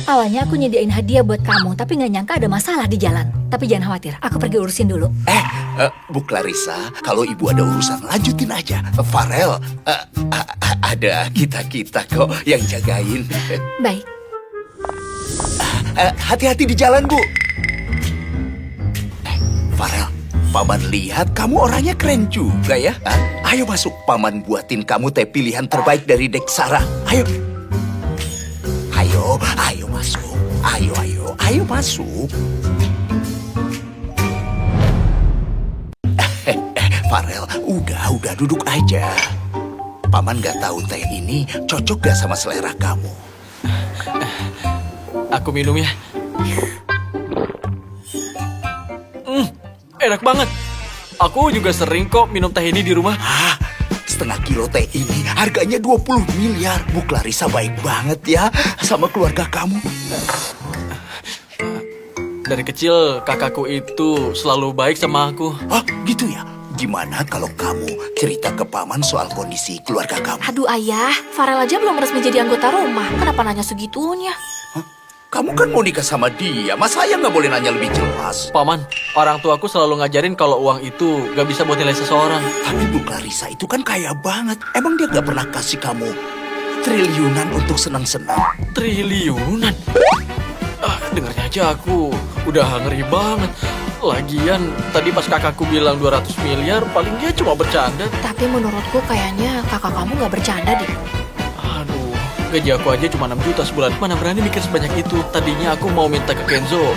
Awalnya aku nyediain hadiah buat kamu, tapi nggak nyangka ada masalah di jalan. Tapi jangan khawatir, aku pergi urusin dulu. Bu Clarissa, kalau ibu ada urusan lanjutin aja. Farel, ada kita-kita kok yang jagain. Baik. Hati-hati di jalan, Bu. Farel, Paman lihat kamu orangnya keren juga ya. Ayo masuk, Paman buatin kamu teh pilihan terbaik dari Deksara. Ayo. Ayo masuk. Ayo masuk. Farel, udah duduk aja. Paman gak tahu teh ini cocok gak sama selera kamu. Aku minum ya. Enak banget. Aku juga sering kok minum teh ini di rumah. Setengah kilo teh ini harganya 20 miliar. Bu Clarissa baik banget ya sama keluarga kamu. Dari kecil kakakku itu selalu baik sama aku. Gitu ya? Gimana kalau kamu cerita ke Paman soal kondisi keluarga kamu? Aduh ayah, Farel aja belum resmi jadi anggota rumah. Kenapa nanya segitunya? Kamu kan mau nikah sama dia, masa saya nggak boleh nanya lebih jelas? Paman, orang tuaku selalu ngajarin kalau uang itu gak bisa buat nilai seseorang. Tapi Bu Clarissa itu kan kaya banget. Emang dia gak pernah kasih kamu triliunan untuk senang-senang? Triliunan? Dengarnya aja aku udah ngeri banget. Lagian tadi pas kakakku bilang 200 miliar, paling dia cuma bercanda. Tapi menurutku kayaknya kakak kamu nggak bercanda deh. Aduh, gaji aku aja cuma 6 juta sebulan. Mana berani mikir sebanyak itu. Tadinya aku mau minta ke Kenzo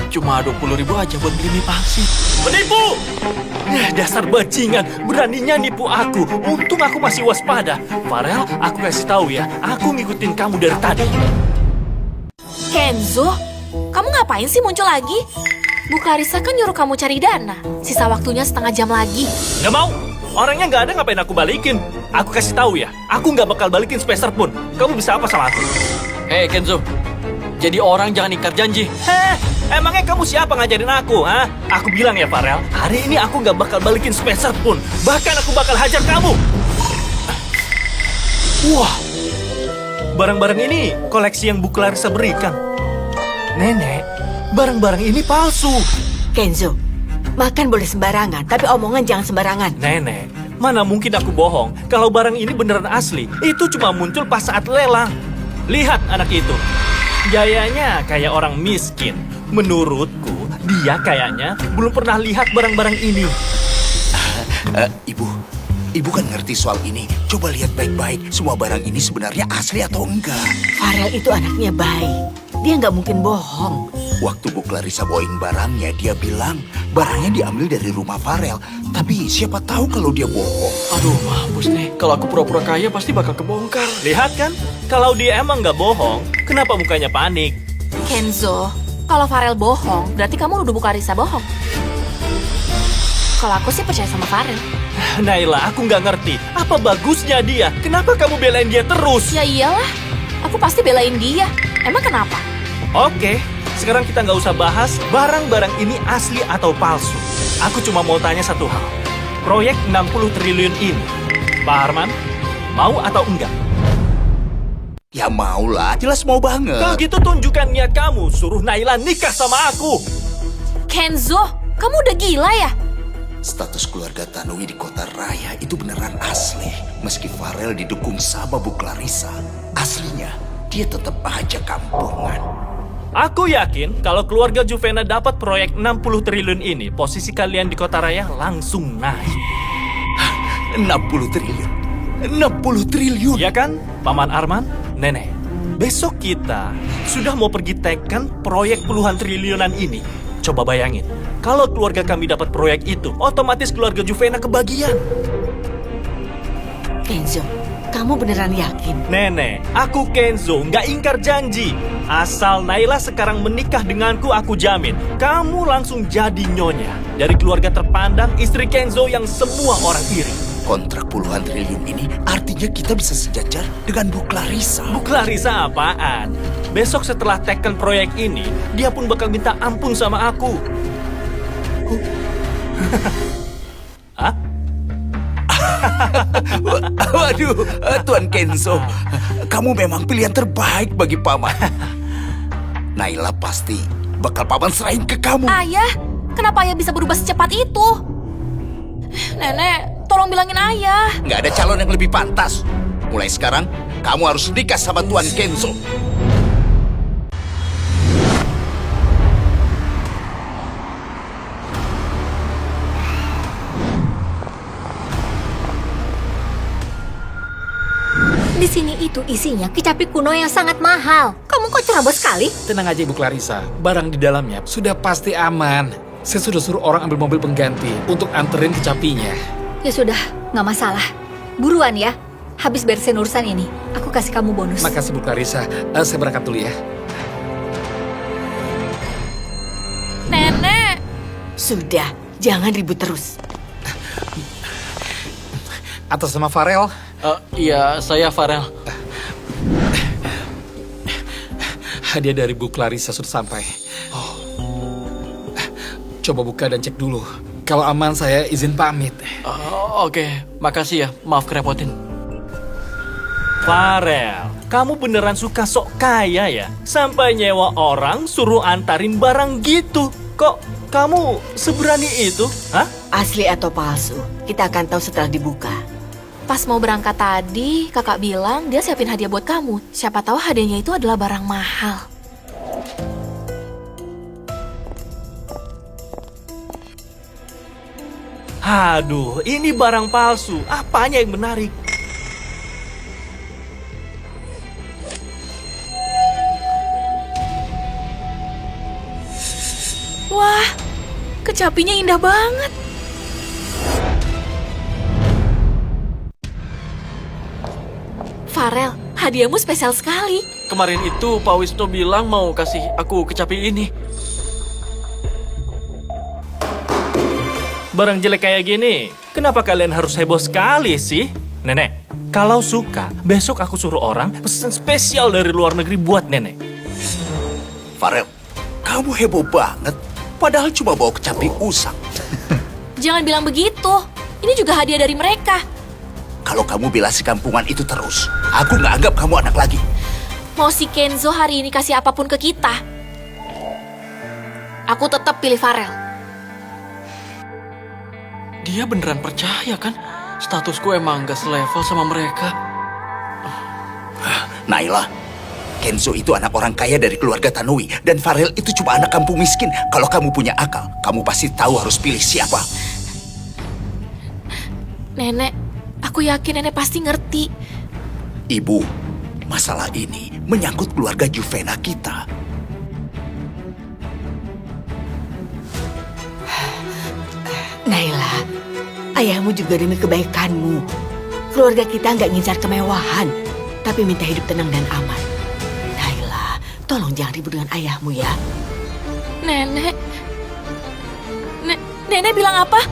cuma 20.000 aja buat beli mie pangsit. Penipu! Dasar bajingan, beraninya nipu aku. Untung aku masih waspada. Farel, aku kasih tahu ya, aku ngikutin kamu dari tadi. Kenzo, kamu ngapain sih muncul lagi? Bu Clarissa kan nyuruh kamu cari dana. Sisa waktunya setengah jam lagi. Nggak mau. Orangnya nggak ada, ngapain aku balikin? Aku kasih tahu ya, aku nggak bakal balikin sepeser pun. Kamu bisa apa sama aku? Hei Kenzo, jadi orang jangan ingkar janji. Emangnya kamu siapa ngajarin aku, ha? Aku bilang ya Farel, hari ini aku nggak bakal balikin sepeser pun. Bahkan aku bakal hajar kamu. Wah, barang-barang ini koleksi yang Bu Clarissa berikan. Nenek, barang-barang ini palsu. Kenzo, makan boleh sembarangan, tapi omongan jangan sembarangan. Nenek, mana mungkin aku bohong kalau barang ini beneran asli. Itu cuma muncul pas saat lelang. Lihat anak itu. Gayanya kayak orang miskin. Menurutku, dia kayaknya belum pernah lihat barang-barang ini. Ibu kan ngerti soal ini. Coba lihat baik-baik, semua barang ini sebenarnya asli atau enggak. Farel itu anaknya baik. Dia nggak mungkin bohong. Waktu Bu Clarissa bawain barangnya, dia bilang barangnya diambil dari rumah Farel. Tapi siapa tahu kalau dia bohong. Aduh, mampus nih. Kalau aku pura-pura kaya pasti bakal kebongkar. Lihat kan, kalau dia emang nggak bohong, kenapa mukanya panik? Kenzo, kalau Farel bohong, berarti kamu nuduh Bu Clarissa bohong. Kalau aku sih percaya sama Farel. Naila, aku nggak ngerti. Apa bagusnya dia? Kenapa kamu belain dia terus? Ya iyalah, aku pasti belain dia. Emang kenapa? Oke, sekarang kita nggak usah bahas barang-barang ini asli atau palsu. Aku cuma mau tanya satu hal. Proyek 60 triliun ini, Pak Arman, mau atau enggak? Ya maulah, jelas mau banget. Kalau gitu tunjukkan niat kamu, suruh Naila nikah sama aku. Kenzo, kamu udah gila ya? Status keluarga Tanui di kota raya itu beneran asli. Meski Farel didukung sama Bu Clarissa, aslinya dia tetap aja kampungan. Aku yakin kalau keluarga Juvena dapat proyek 60 triliun ini, posisi kalian di kota raya langsung naik. 60 triliun? 60 triliun? Iya kan, Paman Arman? Nenek, besok kita sudah mau pergi teken proyek puluhan triliunan ini. Coba bayangin, kalau keluarga kami dapat proyek itu, otomatis keluarga Juvena kebagian. Kenzo, Kamu beneran yakin? Nenek, aku Kenzo, nggak ingkar janji. Asal Naila sekarang menikah denganku, aku jamin kamu langsung jadi nyonya dari keluarga terpandang, istri Kenzo yang semua orang iri. Kontrak puluhan triliun ini artinya kita bisa sejajar dengan Bu Clarissa. Bu Clarissa apaan? Besok setelah teken proyek ini, dia pun bakal minta ampun sama aku. Hah? Waduh, Tuan Kenzo, kamu memang pilihan terbaik bagi Paman. Naila pasti bakal Paman serahin ke kamu. Ayah, kenapa ayah bisa berubah secepat itu? Nenek, tolong bilangin ayah. Nggak ada calon yang lebih pantas. Mulai sekarang, kamu harus nikah sama Tuan Kenzo. Di sini itu isinya kecapi kuno yang sangat mahal. Kamu kok ceroboh sekali? Tenang aja Ibu Clarissa, barang di dalamnya sudah pasti aman. Saya sudah suruh orang ambil mobil pengganti untuk anterin kecapinya. Ya sudah, nggak masalah. Buruan ya. Habis beresin urusan ini, aku kasih kamu bonus. Makasih Bu Clarissa, saya berangkat dulu ya. Nenek. Sudah, jangan ribut terus. Atas nama Farel, Iya, saya Farel. hadiah dari Bu Clarissa sudah sampai. Coba buka dan cek dulu. Kalau aman saya izin pamit. Oke, makasih ya. Maaf kerepotin. Farel, kamu beneran suka sok kaya ya? Sampai nyewa orang suruh antarin barang gitu. Kok kamu seberani itu? Hah? Asli atau palsu, kita akan tahu setelah dibuka. Pas mau berangkat tadi, kakak bilang dia siapin hadiah buat kamu. Siapa tahu hadiahnya itu adalah barang mahal. Aduh, ini barang palsu. Apanya yang menarik? Wah, kecapinya indah banget. Farel, hadiahmu spesial sekali. Kemarin itu Pak Wisnu bilang mau kasih aku kecapi ini. Barang jelek kayak gini, kenapa kalian harus heboh sekali sih? Nenek, kalau suka, besok aku suruh orang pesan spesial dari luar negeri buat nenek. Farel, kamu heboh banget. Padahal cuma bawa kecapi usang. Jangan bilang begitu. Ini juga hadiah dari mereka. Kalau kamu bela si kampungan itu terus, aku nggak anggap kamu anak lagi. Mau si Kenzo hari ini kasih apapun ke kita, aku tetap pilih Farel. Dia beneran percaya kan? Statusku emang gak selevel sama mereka. Naila, Kenzo itu anak orang kaya dari keluarga Tanui. Dan Farel itu cuma anak kampung miskin. Kalau kamu punya akal, kamu pasti tahu harus pilih siapa. Nenek, aku yakin nenek pasti ngerti. Ibu, masalah ini menyangkut keluarga Juvena kita. Naila, ayahmu juga demi kebaikanmu. Keluarga kita nggak ngincar kemewahan, tapi minta hidup tenang dan aman. Naila, tolong jangan ribut dengan ayahmu ya. Nenek, nenek bilang apa?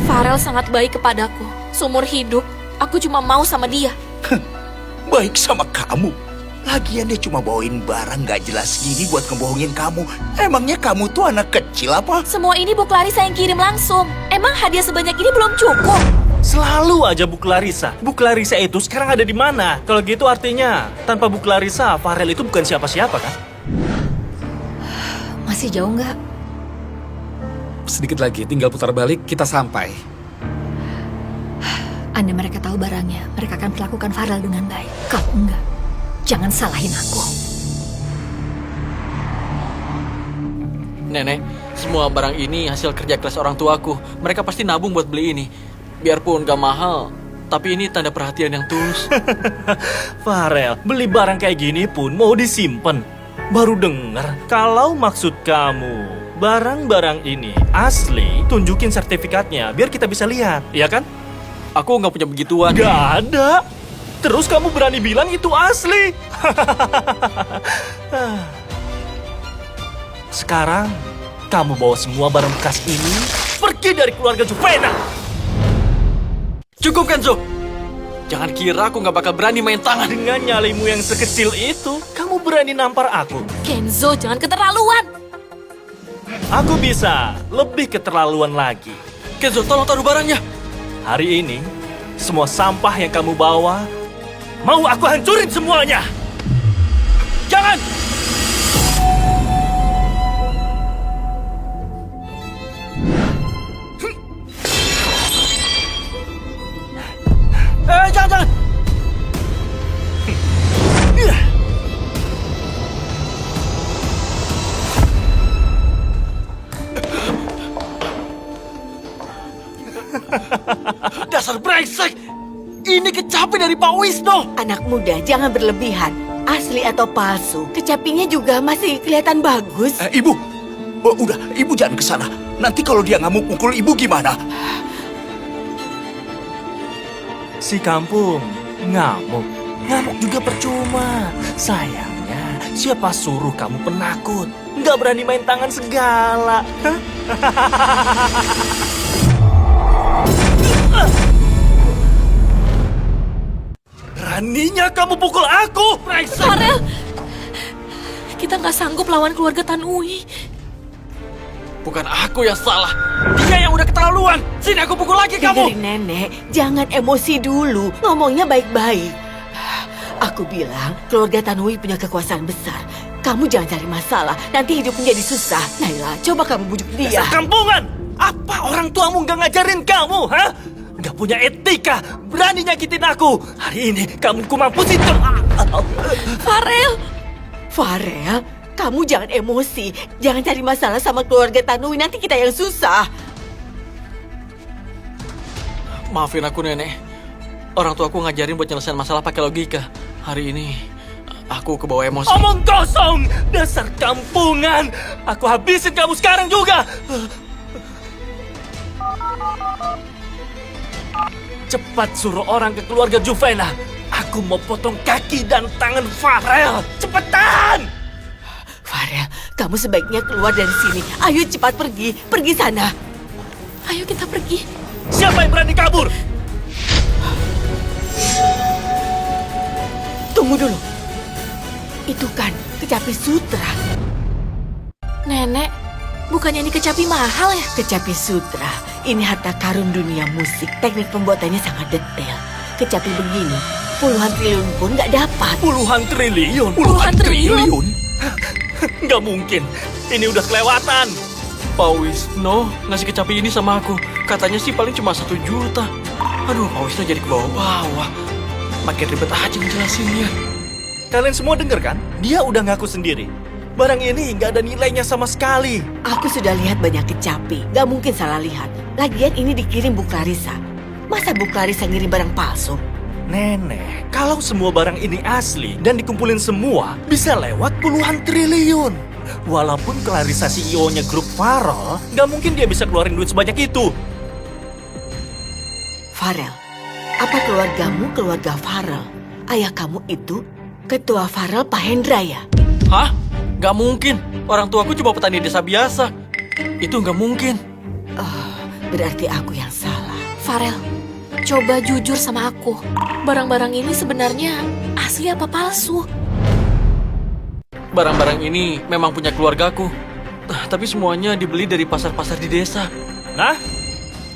Farel sangat baik kepadaku. Seumur hidup, aku cuma mau sama dia. Baik sama kamu. Lagian dia cuma bawain barang gak jelas gini buat ngebohongin kamu. Emangnya kamu tuh anak kecil apa? Semua ini Bu Clarissa yang kirim langsung. Emang hadiah sebanyak ini belum cukup? Selalu aja Bu Clarissa. Bu Clarissa itu sekarang ada di mana? Kalau gitu artinya, tanpa Bu Clarissa, Farel itu bukan siapa-siapa kan? Masih jauh nggak? Sedikit lagi, tinggal putar balik, kita sampai. Andai mereka tahu barangnya, mereka akan perlakukan Farel dengan baik. Kalau enggak, jangan salahin aku. Nenek, semua barang ini hasil kerja keras orang tuaku. Mereka pasti nabung buat beli ini. Biarpun gak mahal, tapi ini tanda perhatian yang tulus. Farel, beli barang kayak gini pun mau disimpan. Baru denger, kalau maksud kamu barang-barang ini asli, tunjukin sertifikatnya biar kita bisa lihat, ya kan? Aku nggak punya begituan. Gak ada. Terus kamu berani bilang itu asli. Sekarang, kamu bawa semua barang bekas ini pergi dari keluarga Juvena. Cukup Kenzo. Jangan kira aku nggak bakal berani main tangan. Dengan nyalimu yang sekecil itu, kamu berani nampar aku. Kenzo, jangan keterlaluan. Aku bisa lebih keterlaluan lagi. Kenzo, tolong taruh barangnya. Hari ini, semua sampah yang kamu bawa, mau aku hancurin semuanya. Jangan! Jangan. Dasar brengsek. Ini kecapi dari Pak Wisnu. Anak muda, jangan berlebihan. Asli atau palsu, kecapinya juga masih kelihatan bagus. Ibu, udah, ibu jangan ke sana. Nanti kalau dia ngamuk pukul ibu gimana? Si kampung ngamuk. Ngamuk juga percuma. Sayangnya, siapa suruh kamu penakut? Nggak berani main tangan segala. Hah? Beraninya kamu pukul aku, brengsek! Farel, kita nggak sanggup lawan keluarga Tanui. Bukan aku yang salah. Dia yang udah keterlaluan. Sini aku pukul lagi kamu. Dengerin nenek, jangan emosi dulu. Ngomongnya baik-baik. Aku bilang, keluarga Tanui punya kekuasaan besar. Kamu jangan cari masalah, nanti hidup menjadi susah. Naila, coba kamu bujuk dia. Dasar kampungan! Apa orang tuamu nggak ngajarin kamu, ha? Nggak punya etika, berani nyakitin aku. Hari ini kamu kumampusin. Farel, kamu jangan emosi. Jangan cari masalah sama keluarga Tanui, nanti kita yang susah. Maafin aku nenek. Orang tua aku ngajarin buat nyelesain masalah pakai logika. Hari ini aku kebawa emosi. Omong kosong, dasar kampungan. Aku habisin kamu sekarang juga. Cepat suruh orang ke keluarga Juvena. Aku mau potong kaki dan tangan Farel. Cepetan! Farel, kamu sebaiknya keluar dari sini. Ayo cepat pergi, pergi sana. Ayo kita pergi. Siapa yang berani kabur? Tunggu dulu. Itu kan kecapi sutra. Nenek, bukannya ini kecapi mahal ya? Kecapi sutra. Ini harta karun dunia musik. Teknik pembuatannya sangat detail. Kecapi begini, puluhan triliun pun nggak dapat. Puluhan triliun? Puluhan triliun? Nggak mungkin. Ini udah kelewatan. Pak Wisnu ngasih kecapi ini sama aku. Katanya sih paling cuma 1 juta. Aduh, Pak Wisnu jadi ke bawah-bawah. Makin ribet aja ngejelasinnya. Kalian semua denger kan? Dia udah ngaku sendiri. Barang ini nggak ada nilainya sama sekali. Aku sudah lihat banyak kecapi. Gak mungkin salah lihat. Lagian ini dikirim Bu Clarissa. Masa Bu Clarissa ngirim barang palsu? Nenek, kalau semua barang ini asli dan dikumpulin semua, bisa lewat puluhan triliun. Walaupun Clarissa CEO-nya grup Farel, nggak mungkin dia bisa keluarin duit sebanyak itu. Farel, apa keluargamu keluarga Farel? Ayah kamu itu ketua Farel Pak Hendra ya? Hah? Gak mungkin. Orang tuaku cuma petani desa biasa. Itu gak mungkin. Oh, berarti aku yang salah. Farel, coba jujur sama aku. Barang-barang ini sebenarnya asli apa palsu? Barang-barang ini memang punya keluargaku. Tapi semuanya dibeli dari pasar-pasar di desa. Nah,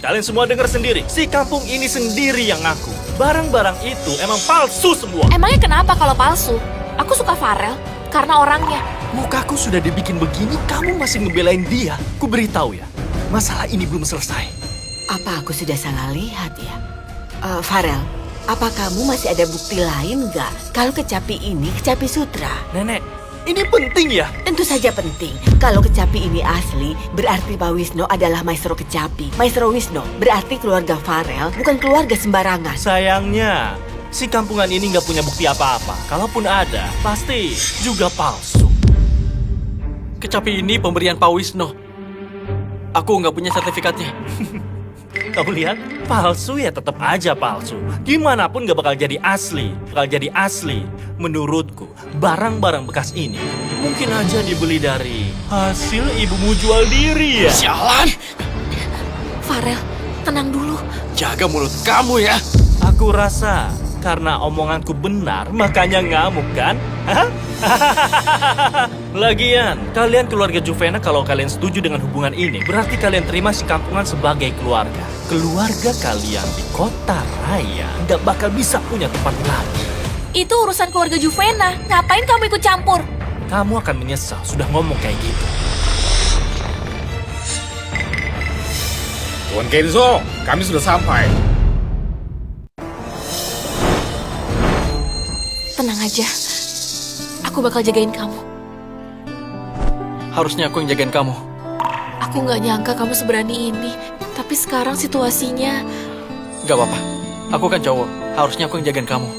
kalian semua dengar sendiri. Si kampung ini sendiri yang ngaku. Barang-barang itu emang palsu semua. Emangnya kenapa kalau palsu? Aku suka Farel karena orangnya. Mukaku sudah dibikin begini, kamu masih ngebelain dia. Ku beritahu ya, masalah ini belum selesai. Apa aku sudah salah lihat ya? Farel, apa kamu masih ada bukti lain nggak kalau kecapi ini kecapi sutra? Nenek, ini penting ya? Tentu saja penting. Kalau kecapi ini asli, berarti Pak Wisnu adalah maestro kecapi. Maestro Wisnu berarti keluarga Farel, bukan keluarga sembarangan. Sayangnya, si kampungan ini nggak punya bukti apa-apa. Kalaupun ada, pasti juga palsu. Kecapi ini pemberian Pak Wisnu. Aku nggak punya sertifikatnya. Kamu lihat, palsu ya tetap aja palsu. Gimana pun gak bakal jadi asli. Menurutku, barang-barang bekas ini mungkin aja dibeli dari hasil ibumu jual diri ya. Sialan! Farel, tenang dulu. Jaga mulut kamu ya. Aku rasa karena omonganku benar, makanya ngamuk kan? Hah? Lagian, kalian keluarga Juvena kalau kalian setuju dengan hubungan ini, berarti kalian terima si kampungan sebagai keluarga. Keluarga kalian di kota raya nggak bakal bisa punya tempat lagi. Itu urusan keluarga Juvena. Ngapain kamu ikut campur? Kamu akan menyesal sudah ngomong kayak gitu. Tuan Kenzo, kami sudah sampai. Tenang aja. Aku bakal jagain kamu. Harusnya aku yang jagain kamu. Aku nggak nyangka kamu seberani ini. Tapi sekarang situasinya... Gak apa-apa. Aku kan cowok. Harusnya aku yang jagain kamu.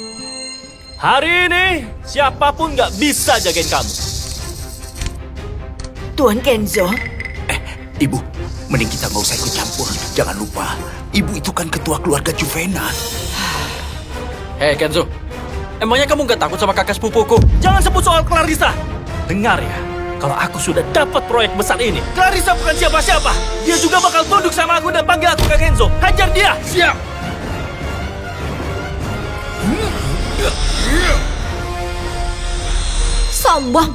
Hari ini, siapapun nggak bisa jagain kamu. Tuan Kenzo, Ibu, mending kita nggak usah ikut campur. Jangan lupa, ibu itu kan ketua keluarga Juvena. Hei Kenzo, emangnya kamu gak takut sama kakak sepupuku? Jangan sebut soal Clarissa. Dengar ya, kalau aku sudah dapat proyek besar ini, Clarissa bukan siapa-siapa. Dia juga bakal tunduk sama aku dan panggil aku Kak Kenzo. Hajar dia! Siap! Sombong.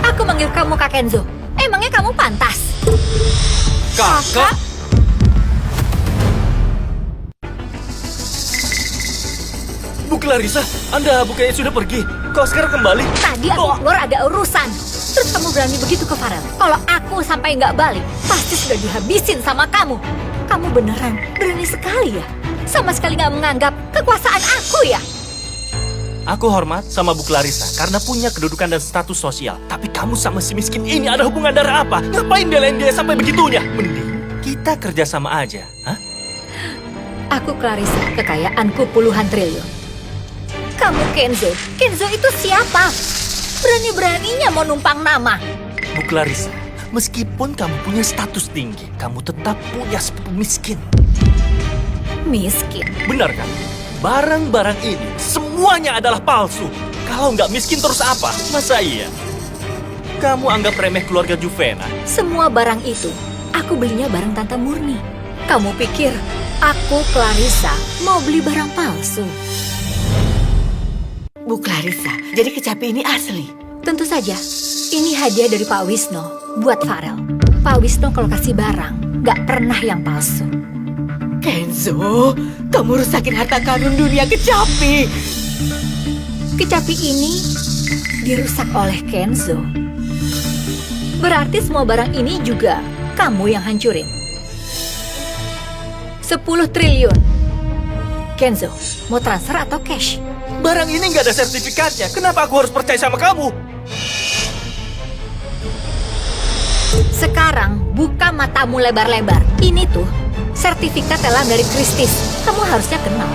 Aku manggil kamu Kak Kenzo. Emangnya kamu pantas? Kakak? Bu Clarissa, Anda bukannya sudah pergi. Kok sekarang kembali? Tadi aku keluar ada urusan. Terus kamu berani begitu ke Farel? Kalau aku sampai nggak balik, pasti sudah dihabisin sama kamu. Kamu beneran berani sekali ya? Sama sekali nggak menganggap kekuasaan aku ya? Aku hormat sama Bu Clarissa karena punya kedudukan dan status sosial. Tapi kamu sama si miskin ini ada hubungan darah apa? Ngapain belain dia sampai begitunya? Mending kita kerja sama aja. Hah? Aku Clarissa, kekayaanku puluhan triliun. Kamu Kenzo. Kenzo itu siapa? Berani-beraninya mau numpang nama. Bu Clarissa, meskipun kamu punya status tinggi, kamu tetap punya sepupu miskin. Miskin. Benar kan? Barang-barang ini semuanya adalah palsu. Kalau nggak miskin terus apa? Masa iya? Kamu anggap remeh keluarga Juvena? Semua barang itu, aku belinya barang Tante Murni. Kamu pikir aku Clarissa mau beli barang palsu? Bu Clarissa, jadi kecapi ini asli. Tentu saja, ini hadiah dari Pak Wisno buat Farel. Pak Wisno kalau kasih barang, nggak pernah yang palsu. Kenzo, kamu rusakin harta karun dunia kecapi. Kecapi ini dirusak oleh Kenzo. Berarti semua barang ini juga kamu yang hancurin. 10 triliun. Kenzo, mau transfer atau cash? Barang ini nggak ada sertifikatnya. Kenapa aku harus percaya sama kamu? Sekarang buka matamu lebar-lebar. Ini tuh sertifikat telah dari Kristis. Kamu harusnya kenal.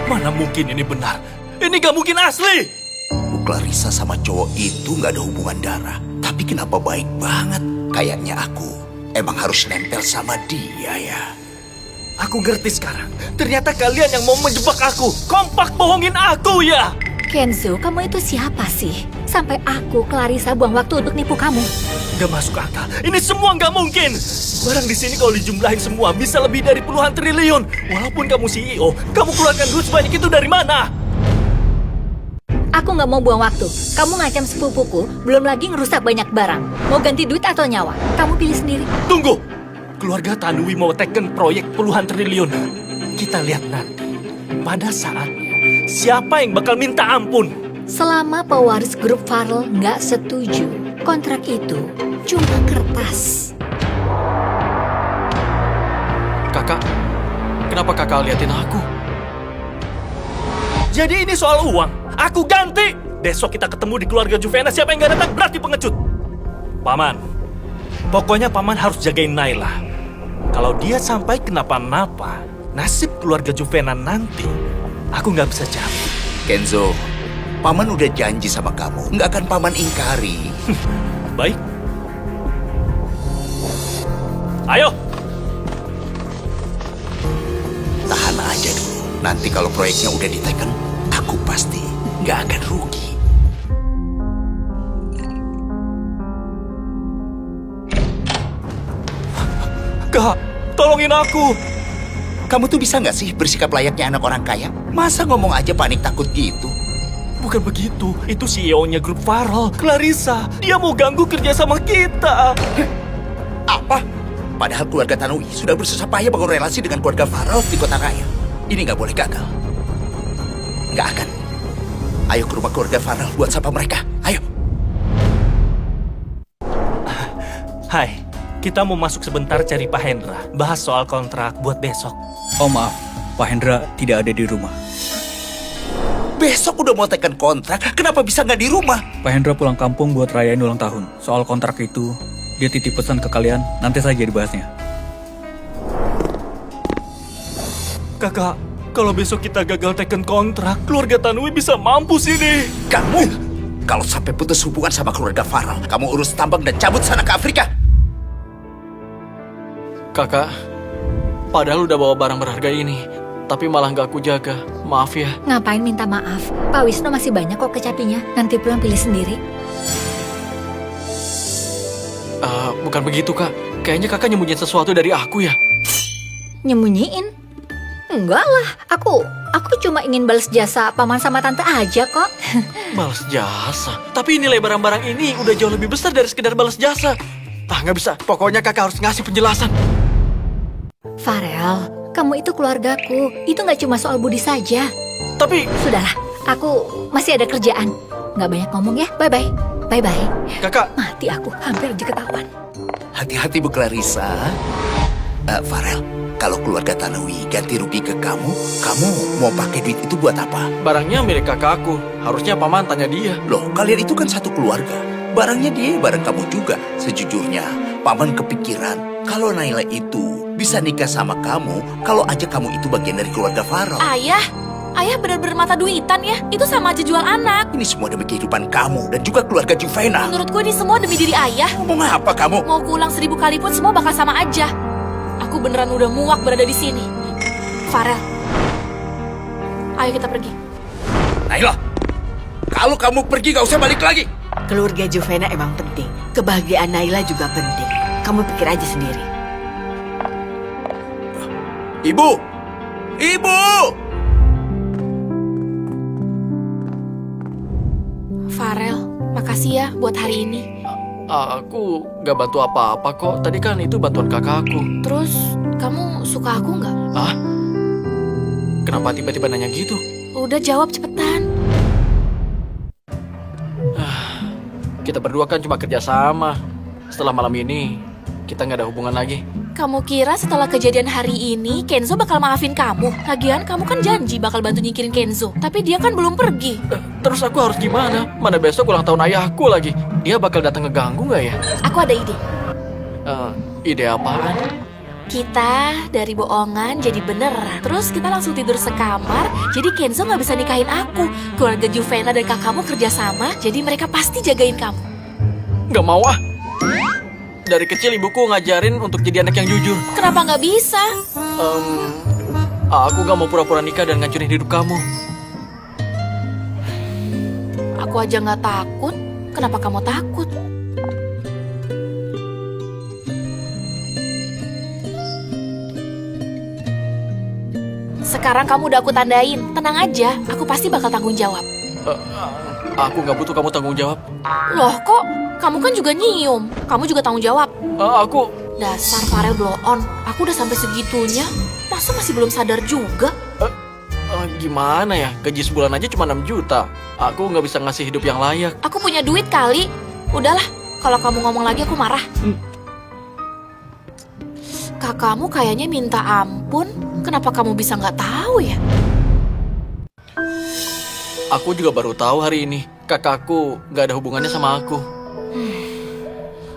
Mana mungkin ini benar? Ini nggak mungkin asli. Bu Clarissa sama cowok itu nggak ada hubungan darah. Tapi kenapa baik banget? Kayaknya aku emang harus nempel sama dia ya. Aku ngerti sekarang. Ternyata kalian yang mau menjebak aku. Kompak bohongin aku ya. Kenzo, kamu itu siapa sih? Sampai aku, Clarissa, buang waktu untuk nipu kamu. Gak masuk akal. Ini semua nggak mungkin. Barang di sini kalau dijumlahin semua bisa lebih dari puluhan triliun. Walaupun kamu CEO, kamu keluarkan duit sebanyak itu dari mana? Aku nggak mau buang waktu. Kamu ngancam sepupuku, belum lagi ngerusak banyak barang. Mau ganti duit atau nyawa? Kamu pilih sendiri. Tunggu. Keluarga Tanui mau teken proyek puluhan triliun. Kita lihat nanti. Pada saatnya, siapa yang bakal minta ampun? Selama pewaris grup Farel nggak setuju, kontrak itu cuma kertas. Kakak, kenapa kakak liatin aku? Jadi ini soal uang. Aku ganti. Besok kita ketemu di keluarga Juvena. Siapa yang nggak datang berarti pengecut. Paman, pokoknya paman harus jagain Naila. Kalau dia sampai kenapa-napa, nasib keluarga Juvena nanti, aku nggak bisa jamin. Kenzo, paman udah janji sama kamu. Nggak akan paman ingkari. Baik. Ayo. Tahan aja dulu. Nanti kalau proyeknya udah diteken, aku pasti nggak akan rugi. Kak, tolongin aku. Kamu tuh bisa nggak sih bersikap layaknya anak orang kaya? Masa ngomong aja panik takut gitu? Bukan begitu, itu CEO-nya grup Farel, Clarissa. Dia mau ganggu kerja sama kita. Apa? Padahal keluarga Tanui sudah bersusah payah bangun relasi dengan keluarga Farel di kota kaya. Ini nggak boleh gagal. Nggak akan. Ayo ke rumah keluarga Farel buat sapa mereka. Ayo. Hai, kita mau masuk sebentar cari Pak Hendra. Bahas soal kontrak buat besok. Oh maaf, Pak Hendra tidak ada di rumah. Besok udah mau tekan kontrak, kenapa bisa nggak di rumah? Pak Hendra pulang kampung buat rayain ulang tahun. Soal kontrak itu, dia titip pesan ke kalian, nanti saja dibahasnya. Kakak, kalau besok kita gagal teken kontrak, keluarga Tanui bisa mampus ini. Kamu, kalau sampai putus hubungan sama keluarga Farel, kamu urus tambang dan cabut sana ke Afrika. Kakak, padahal udah bawa barang berharga ini, tapi malah nggak aku jaga. Maaf ya. Ngapain minta maaf? Pak Wisnu masih banyak kok kecapinya. Nanti pulang pilih sendiri. Bukan begitu, Kak. Kayaknya kakak nyembunyiin sesuatu dari aku ya. Nyembunyiin? Enggak lah, aku cuma ingin balas jasa paman sama tante aja kok. Balas jasa. Tapi nilai barang-barang ini udah jauh lebih besar dari sekedar balas jasa. Nggak bisa. Pokoknya kakak harus ngasih penjelasan. Farel, kamu itu keluargaku. Itu nggak cuma soal budi saja. Tapi... Sudahlah, aku masih ada kerjaan. Nggak banyak ngomong ya, bye-bye. Bye-bye. Kakak... Mati aku, hampir aja ketahuan. Hati-hati Bu Clarissa. Farel, kalau keluarga Tanui ganti rugi ke kamu mau pakai duit itu buat apa? Barangnya milik kakakku. Harusnya paman tanya dia. Loh, kalian itu kan satu keluarga. Barangnya dia, barang kamu juga. Sejujurnya, paman kepikiran kalau Naila itu bisa nikah sama kamu kalau aja kamu itu bagian dari keluarga Farel. Ayah benar-benar mata duitan ya. Itu sama aja jual anak. Ini semua demi kehidupan kamu dan juga keluarga Juvena. Menurutku ini semua demi diri ayah. Ngomong apa kamu? Mau kuulang 1000 kali pun semua bakal sama aja. Aku beneran udah muak berada di sini. Farel, ayo kita pergi. Naila, kalau kamu pergi gak usah balik lagi. Keluarga Juvena emang penting. Kebahagiaan Naila juga penting. Kamu pikir aja sendiri. Ibu! Ibu! Farel, makasih ya buat hari ini. Aku gak bantu apa-apa kok. Tadi kan itu bantuan kakakku. Terus, kamu suka aku nggak? Kenapa tiba-tiba nanya gitu? Udah jawab cepetan. Kita berdua kan cuma kerja sama. Setelah malam ini, kita nggak ada hubungan lagi. Kamu kira setelah kejadian hari ini, Kenzo bakal maafin kamu? Lagian kamu kan janji bakal bantu nyingkirin Kenzo. Tapi dia kan belum pergi. Terus aku harus gimana? Mana besok ulang tahun ayahku lagi. Dia bakal datang ngeganggu nggak ya? Aku ada ide. Ide apaan? Kita dari bohongan jadi beneran. Terus kita langsung tidur sekamar. Jadi Kenzo nggak bisa nikahin aku. Keluarga Juvena dan kakakmu kerja sama. Jadi mereka pasti jagain kamu. Nggak mau ah. Dari kecil ibuku ngajarin untuk jadi anak yang jujur. Kenapa nggak bisa? Aku nggak mau pura-pura nikah dan ngancurin hidup kamu. Aku aja nggak takut. Kenapa kamu takut? Sekarang kamu udah aku tandain. Tenang aja, aku pasti bakal tanggung jawab. Aku nggak butuh kamu tanggung jawab. Loh kok? Kamu kan juga nyium. Kamu juga tanggung jawab. Aku... Dasar Farel blow on. Aku udah sampai segitunya. Masa masih belum sadar juga? Gimana ya? Gaji sebulan aja cuma 6 juta. Aku nggak bisa ngasih hidup yang layak. Aku punya duit kali. Udahlah, kalau kamu ngomong lagi aku marah. Kakakmu kayaknya minta ampun. Kenapa kamu bisa nggak tahu ya? Aku juga baru tahu hari ini. Kakakku nggak ada hubungannya sama aku.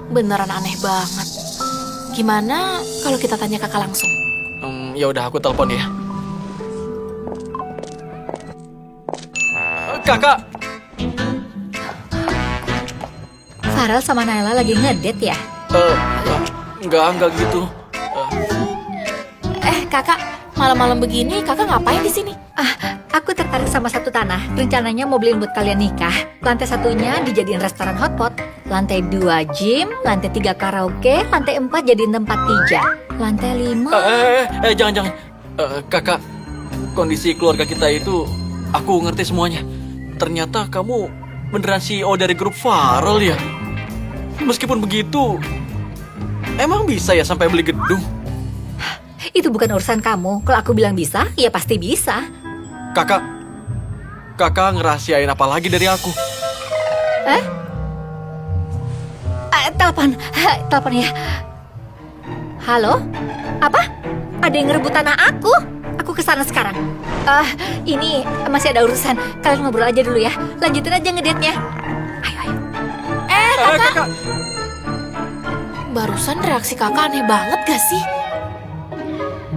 Beneran aneh banget. Gimana kalau kita tanya kakak langsung? Ya udah aku telepon ya. Kakak. Farel sama Naila lagi ngedate ya? Enggak gitu. Kakak, malam-malam begini kakak ngapain di sini? Aku tertarik sama satu tanah. Rencananya mau beliin buat kalian nikah. Lantai satunya dijadiin restoran hotpot. Lantai 2 gym, lantai 3 karaoke, lantai 4 jadiin tempat pijat. Lantai 5... Jangan. Kakak, kondisi keluarga kita itu aku ngerti semuanya. Ternyata kamu beneran CEO dari grup Farel ya? Meskipun begitu, emang bisa ya sampai beli gedung? Itu bukan urusan kamu. Kalau aku bilang bisa, ya pasti bisa. Kakak ngerahasiain apa lagi dari aku? Telepon ya. Halo? Apa? Ada yang ngerebut tanah aku? Aku kesana sekarang. Ini masih ada urusan. Kalian ngobrol aja dulu ya. Lanjutin aja ngedate-nya. Ayo. Kakak. Barusan reaksi kakak aneh banget gak sih?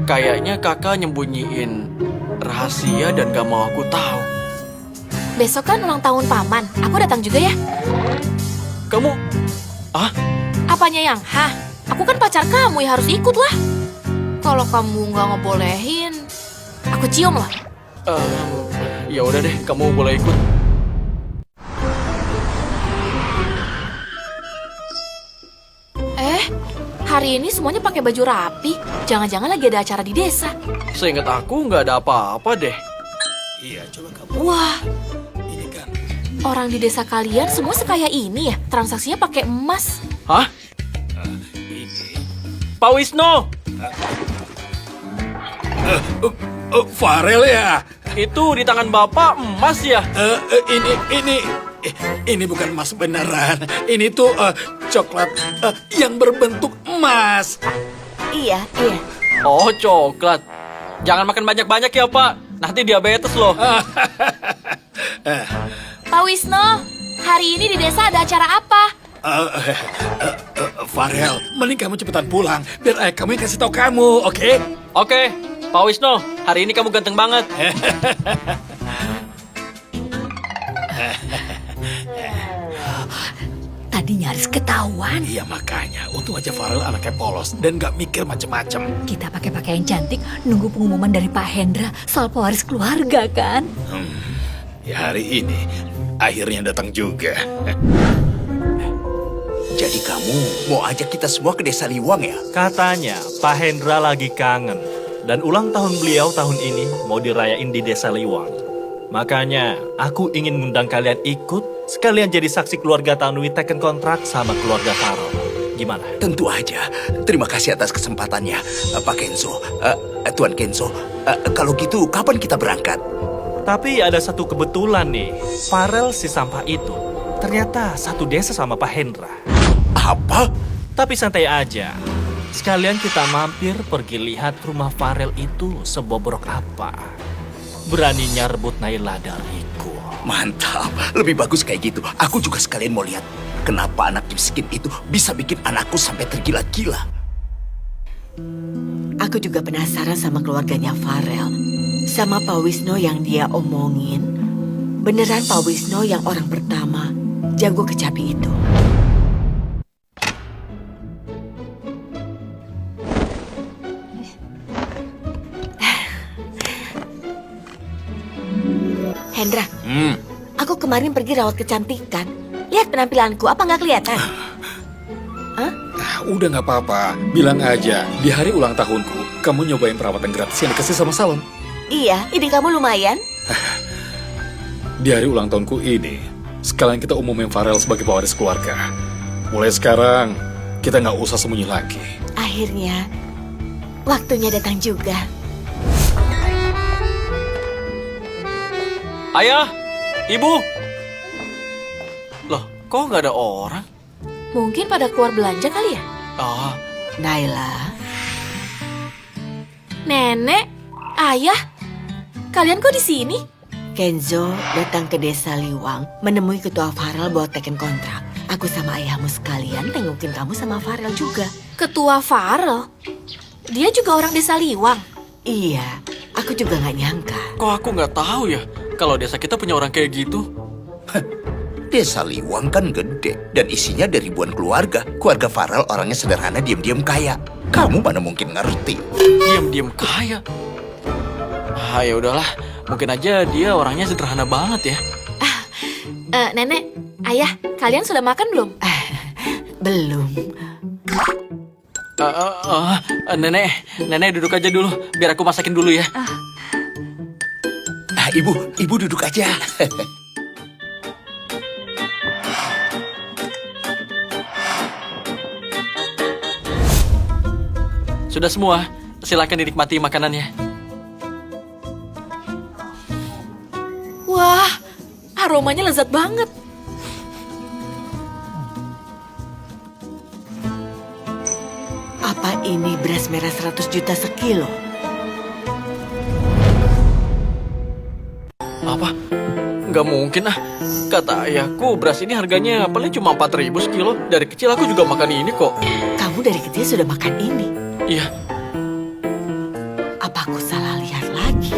Kayaknya kakak nyembunyiin rahasia dan gak mau aku tahu. Besok kan ulang tahun paman, aku datang juga ya. Kamu... Apanya yang Aku kan pacar kamu ya harus ikut lah. Kalau kamu nggak ngebolehin, aku cium lah. Ya udah deh, kamu boleh ikut. Hari ini semuanya pakai baju rapi. Jangan-jangan lagi ada acara di desa. Seingat aku nggak ada apa-apa deh. Iya, coba kamu. Wah, Ini kan. orang di desa kalian semua sekaya ini ya? Transaksinya pakai emas. Hah? Ini. Pak Wisnu, Farel ya? itu di tangan Bapak emas ya? Ini bukan emas beneran. Ini tuh coklat yang berbentuk emas. Iya. Oh, coklat. Jangan makan banyak-banyak ya, Pak. Nanti diabetes loh. Pak Wisnu, hari ini di desa ada acara apa? Farel, mending kamu cepetan pulang biar ayah kamu yang kasih tahu kamu, oke? Oke, Pak Wisnu, hari ini kamu ganteng banget. Tadi nyaris ketahuan. Iya makanya, untung aja Farel anaknya polos dan gak mikir macem-macem. Kita pakai pakaian cantik, nunggu pengumuman dari Pak Hendra soal pewaris keluarga kan? Ya hari ini akhirnya datang juga. Jadi kamu mau ajak kita semua ke desa Liwang ya? Katanya Pak Hendra lagi kangen. Dan ulang tahun beliau tahun ini mau dirayain di desa Liwang. Makanya aku ingin ngundang kalian ikut, sekalian jadi saksi keluarga Tanui teken kontrak sama keluarga Farel. Gimana? Tentu aja. Terima kasih atas kesempatannya, Pak Kenzo. Tuan Kenzo, kalau gitu kapan kita berangkat? Tapi ada satu kebetulan nih. Farel si sampah itu ternyata satu desa sama Pak Hendra. Apa? Tapi santai aja. Sekalian kita mampir pergi lihat rumah Farel itu sebobrok apa. Beraninya rebut Naila dariku. Mantap, lebih bagus kayak gitu. Aku juga sekalian mau lihat kenapa anak miskin itu bisa bikin anakku sampai tergila-gila. Aku juga penasaran sama keluarganya Farel. Sama Pak Wisnu yang dia omongin. Beneran Pak Wisnu yang orang pertama jago kecapi itu. Hendra, aku kemarin pergi rawat kecantikan. Lihat penampilanku, apa nggak kelihatan? Udah gak apa-apa, bilang aja di hari ulang tahunku kamu nyobain perawatan gratis yang dikasih sama salon. Iya, ide kamu lumayan. Di hari ulang tahunku ini, sekalian kita umumin Farel sebagai pewaris keluarga. Mulai sekarang, kita nggak usah sembunyi lagi. Akhirnya, waktunya datang juga. Ayah, Ibu. Loh, kok nggak ada orang? Mungkin pada keluar belanja kali ya? Ah, Naila, Nenek, Ayah, kalian kok di sini? Kenzo datang ke desa Liwang menemui ketua Farel buat teken kontrak. Aku sama ayahmu sekalian tengokin kamu sama Farel juga. Ketua Farel? Dia juga orang desa Liwang? Iya, aku juga nggak nyangka. kok aku nggak tahu ya kalau desa kita punya orang kayak gitu? Desa Liwang kan gede dan isinya ada ribuan keluarga. Keluarga Farel orangnya sederhana, diam-diam kaya. Kamu mana mungkin ngerti? Diam-diam kaya. Ya udahlah, mungkin aja dia orangnya sederhana banget ya. Nenek, ayah, kalian sudah makan belum? Belum. Nenek duduk aja dulu, biar aku masakin dulu ya. Ibu duduk aja. Sudah semua, silakan dinikmati makanannya. Wah, aromanya lezat banget. Apa ini beras merah 100 juta sekilo? Apa? Nggak mungkin ah. Kata ayahku, beras ini harganya paling cuma 4.000 sekilo. Dari kecil aku juga makan ini kok. Kamu dari kecil sudah makan ini? Iya. Apa aku salah lihat lagi?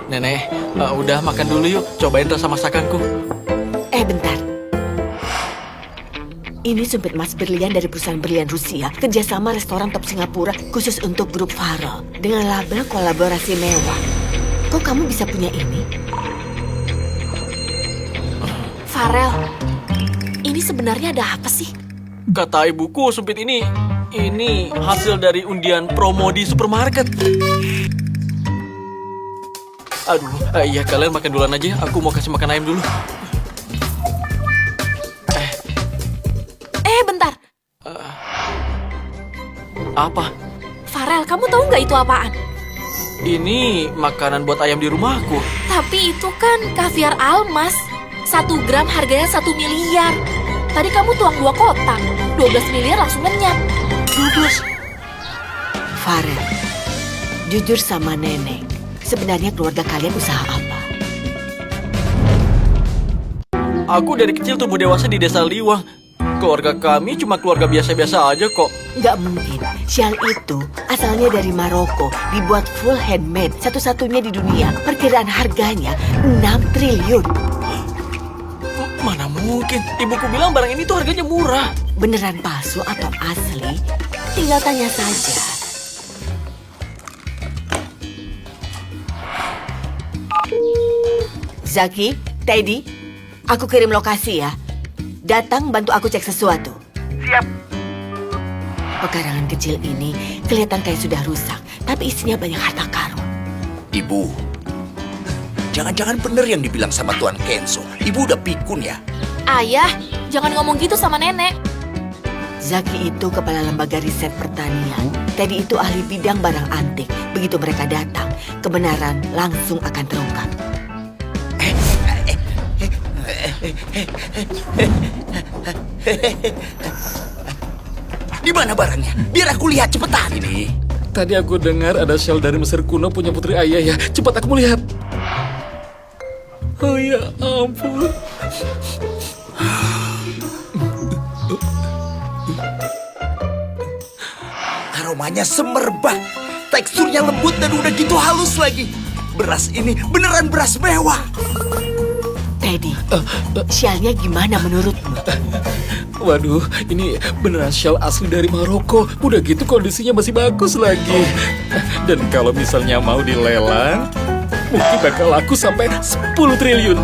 Nenek, udah makan dulu yuk. Cobain rasa masakanku. Bentar. Ini sumpit emas berlian dari perusahaan berlian Rusia, kerjasama restoran top Singapura khusus untuk grup Farel dengan label kolaborasi mewah. Kok kamu bisa punya ini? Farel, ini sebenarnya ada apa sih? Kata ibuku, sumpit ini hasil dari undian promo di supermarket. Aduh, iya kalian makan duluan aja. Aku mau kasih makan ayam dulu. Bentar. Apa? Farel, kamu tahu nggak itu apaan? Ini makanan buat ayam di rumahku. Tapi itu kan kaviar almas. 1 gram harganya 1 miliar. Tadi kamu tuang 2 kotak. 12 miliar langsung lenyap. 12? Farel, jujur sama nenek. Sebenarnya keluarga kalian usaha apa? Aku dari kecil tumbuh dewasa di desa Liwang. Keluarga kami cuma keluarga biasa-biasa aja kok. Nggak mungkin. Syal itu asalnya dari Maroko, dibuat full handmade, satu-satunya di dunia. Perkiraan harganya 6 triliun. Mana mungkin? Ibuku bilang barang ini tuh harganya murah. Beneran palsu atau asli? Tinggal tanya saja. Zaki, Teddy, aku kirim lokasi ya. Datang bantu aku cek sesuatu. Siap. Pekarangan kecil ini kelihatan kayak sudah rusak, tapi isinya banyak harta karun. Ibu, jangan-jangan bener yang dibilang sama Tuan Kenzo. Ibu udah pikun ya? Ayah, jangan ngomong gitu sama nenek. Zaki itu kepala lembaga riset pertanian. Teddy itu ahli bidang barang antik. Begitu mereka datang, kebenaran langsung akan terungkap. Di mana barangnya? Biar aku lihat cepetan. Ini, tadi aku dengar ada shell dari Mesir kuno punya putri ayah ya. Cepat aku mau lihat. Oh ya ampun. Aromanya semerbak. Teksturnya lembut dan udah gitu halus lagi. Beras ini beneran beras mewah. Teddy, shellnya gimana menurutmu? Waduh, ini beneran shell asli dari Maroko. Udah gitu kondisinya masih bagus lagi. Dan kalau misalnya mau dilelang, mungkin bakal laku sampai 10 triliun.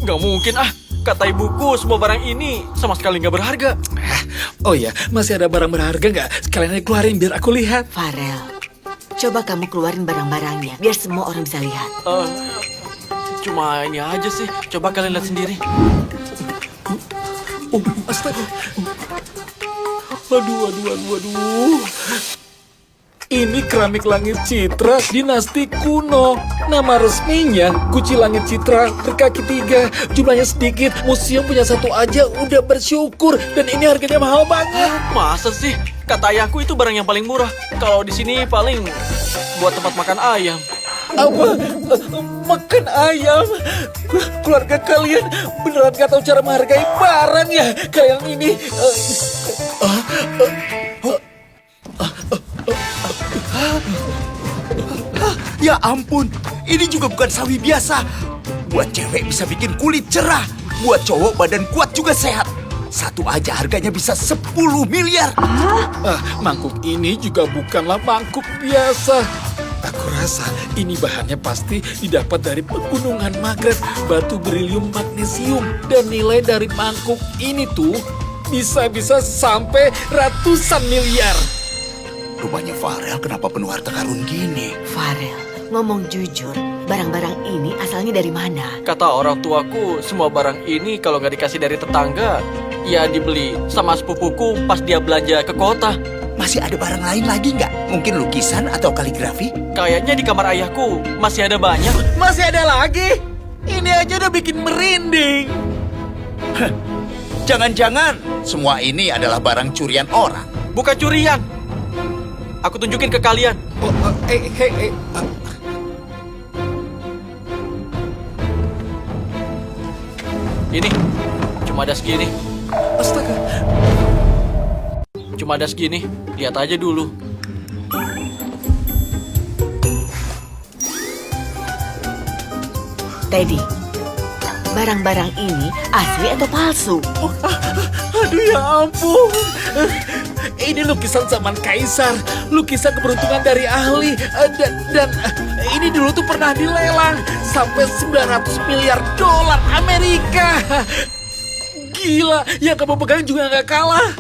Nggak mungkin ah. Kata ibuku, semua barang ini sama sekali nggak berharga. Oh ya, masih ada barang berharga nggak? Sekalian aja keluarin biar aku lihat. Farel, coba kamu keluarin barang-barangnya biar semua orang bisa lihat. Cuma ini aja sih. Coba kalian lihat sendiri. Oh, astaga. Waduh. Ini keramik langit citra dinasti kuno. Nama resminya Guci Langit Citra berkaki 3. Jumlahnya sedikit, museum punya 1 aja udah bersyukur. Dan ini harganya mahal banget. Masa sih? Kata ayahku itu barang yang paling murah. Kalau di sini paling buat tempat makan ayam. Apa? Makan ayam? Keluarga kalian beneran gak tahu cara menghargai barang ya? Kalian ini... Ya ampun, ini juga bukan sawi biasa. Buat cewek bisa bikin kulit cerah. Buat cowok badan kuat juga sehat. Satu aja harganya bisa 10 miliar. Mangkuk ini juga bukanlah mangkuk biasa. Aku rasa ini bahannya pasti didapat dari pegunungan Magret, batu berilium magnesium. Dan nilai dari mangkuk ini tuh bisa-bisa sampai ratusan miliar. Rumahnya Farel kenapa penuh harta karun gini? Farel, ngomong jujur, barang-barang ini asalnya dari mana? Kata orang tuaku, semua barang ini kalau nggak dikasih dari tetangga, ya dibeli sama sepupuku pas dia belanja ke kota. Masih ada barang lain lagi nggak? Mungkin lukisan atau kaligrafi? Kayaknya di kamar ayahku masih ada banyak. Masih ada lagi? Ini aja udah bikin merinding. Jangan-jangan semua ini adalah barang curian orang. Bukan curian. Aku tunjukin ke kalian. Ini cuma ada segini. Astaga. Cuma ada segini. Lihat aja dulu. Teddy, barang-barang ini asli atau palsu? Aduh ya ampun. Ini lukisan zaman kaisar, lukisan keberuntungan dari ahli, dan ini dulu tuh pernah dilelang sampai 900 miliar dolar Amerika. Gila, yang kamu pegang juga nggak kalah.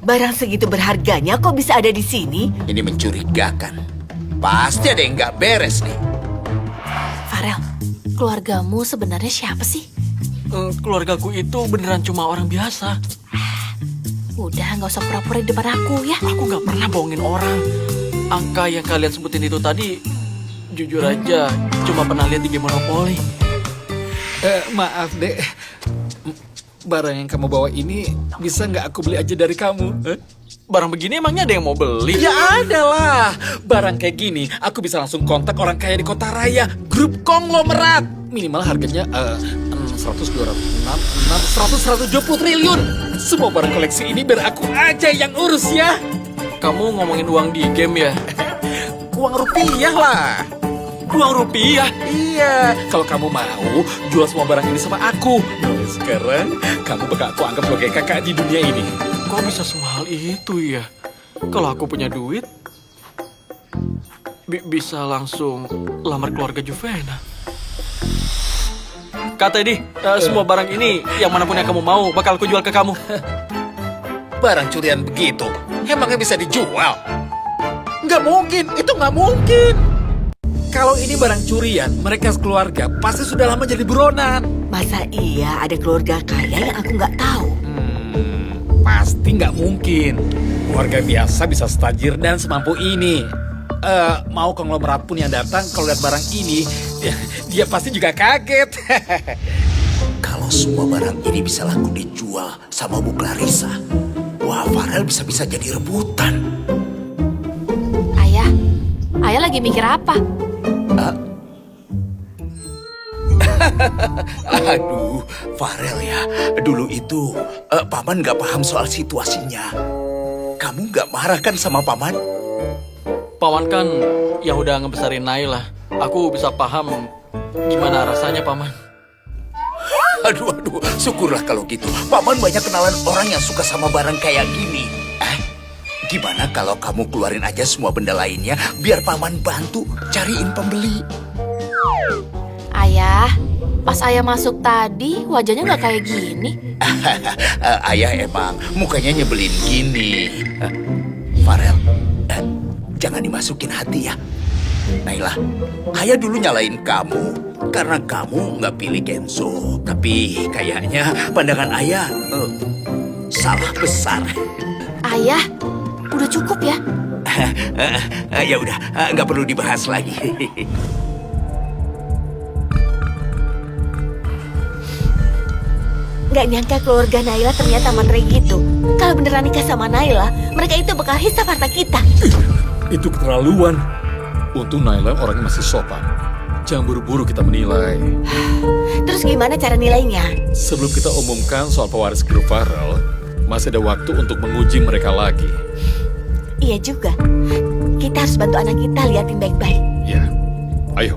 Barang segitu berharganya kok bisa ada di sini? Ini mencurigakan. Pasti ada yang nggak beres nih. Farel, keluargamu sebenarnya siapa sih? Keluargaku itu beneran cuma orang biasa. Udah, nggak usah pura-pura di depan aku ya. Aku nggak pernah bohongin orang. Angka yang kalian sebutin itu tadi, jujur aja, cuma pernah lihat di game Monopoly. Maaf dek, barang yang kamu bawa ini bisa nggak aku beli aja dari kamu? Barang begini emangnya ada yang mau beli? Ya ada lah. Barang kayak gini, aku bisa langsung kontak orang kaya di kota raya, grup konglomerat. Minimal harganya 100, 200, 100, 120 triliun. Semua barang koleksi ini biar aku aja yang urus ya. Kamu ngomongin uang di game ya? Uang rupiah lah. Uang rupiah? Iya, kalau kamu mau jual semua barang ini sama aku. Mulai sekarang, kamu bakal aku anggap sebagai kakak di dunia ini. Kok bisa semahal itu ya? Kalau aku punya duit, bisa langsung lamar keluarga Juvena. Kata Teddy, semua barang ini yang manapun yang kamu mau bakal aku jual ke kamu. Barang curian begitu, emangnya bisa dijual? Nggak mungkin, itu nggak mungkin. Kalau ini barang curian, mereka sekeluarga pasti sudah lama jadi buronan. Masa iya ada keluarga kaya yang aku nggak tahu? Pasti nggak mungkin. Keluarga biasa bisa setajir dan semampu ini. Mau konglomerat pun yang datang kalau lihat barang ini, dia pasti juga kaget. Kalau semua barang ini bisa laku dijual sama Bu Clarissa, wah Farel bisa-bisa jadi rebutan. Ayah lagi mikir apa? Aduh, Farel ya, dulu itu Paman nggak paham soal situasinya. Kamu nggak marah kan sama Paman? Paman kan yang udah ngebesarin Naila. Aku bisa paham gimana rasanya, Paman. Aduh, syukurlah kalau gitu. Paman banyak kenalan orang yang suka sama barang kayak gini. Gimana kalau kamu keluarin aja semua benda lainnya, biar Paman bantu cariin pembeli. Ayah, pas ayah masuk tadi, wajahnya nggak kayak gini. Ayah emang mukanya nyebelin gini. Farel, jangan dimasukin hati ya. Naila, ayah dulu nyalain kamu karena kamu nggak pilih Kenzo. Tapi kayaknya pandangan ayah salah besar. Ayah, udah cukup ya? Ya udah, nggak perlu dibahas lagi. Nggak nyangka keluarga Naila ternyata matre gitu. Kalau beneran nikah sama Naila, mereka itu bakal hisap harta kita. Itu keterlaluan. Untung Naila orangnya masih sopan. Jangan buru-buru kita menilai. Terus gimana cara nilainya? Sebelum kita umumkan soal pewaris grup Farel, masih ada waktu untuk menguji mereka lagi. Iya juga. Kita harus bantu anak kita liatin baik-baik. Ya, ayo.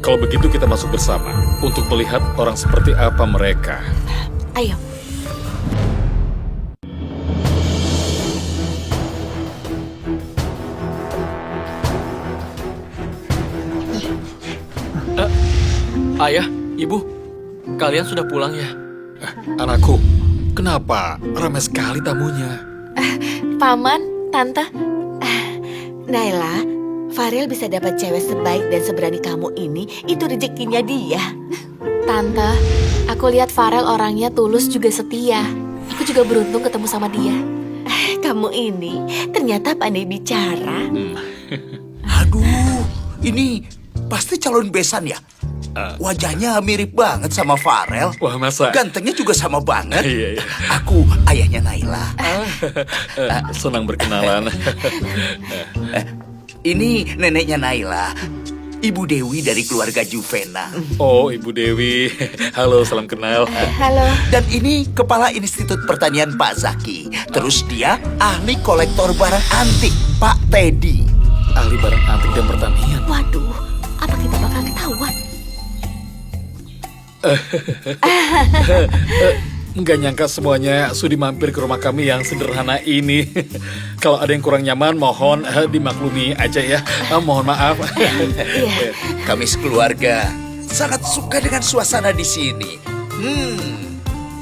Kalau begitu kita masuk bersama untuk melihat orang seperti apa mereka. Ayo. Ayah, Ibu, kalian sudah pulang ya? Anakku, kenapa ramai sekali tamunya? Paman, Tante, Naila, Farel bisa dapat cewek sebaik dan seberani kamu ini, itu rezekinya dia. Tante, aku lihat Farel orangnya tulus juga setia. Aku juga beruntung ketemu sama dia. Kamu ini ternyata pandai bicara. Aduh, ini pasti calon besan ya? Wajahnya mirip banget sama Farel. Wah, masa? Gantengnya juga sama banget. Iya. Aku ayahnya Naila. Senang berkenalan. Ini neneknya Naila. Ibu Dewi dari keluarga Juvena. Oh, Ibu Dewi. Halo, salam kenal. Halo. Dan ini Kepala Institut Pertanian Pak Zaki. Terus dia ahli kolektor barang antik, Pak Teddy. Ahli barang antik dan pertanian. Waduh, apa kita bakal ketahuan? Nggak nyangka semuanya sudi mampir ke rumah kami yang sederhana ini. Kalau ada yang kurang nyaman, mohon dimaklumi aja ya. Mohon maaf. Kami sekeluarga sangat suka dengan suasana di sini.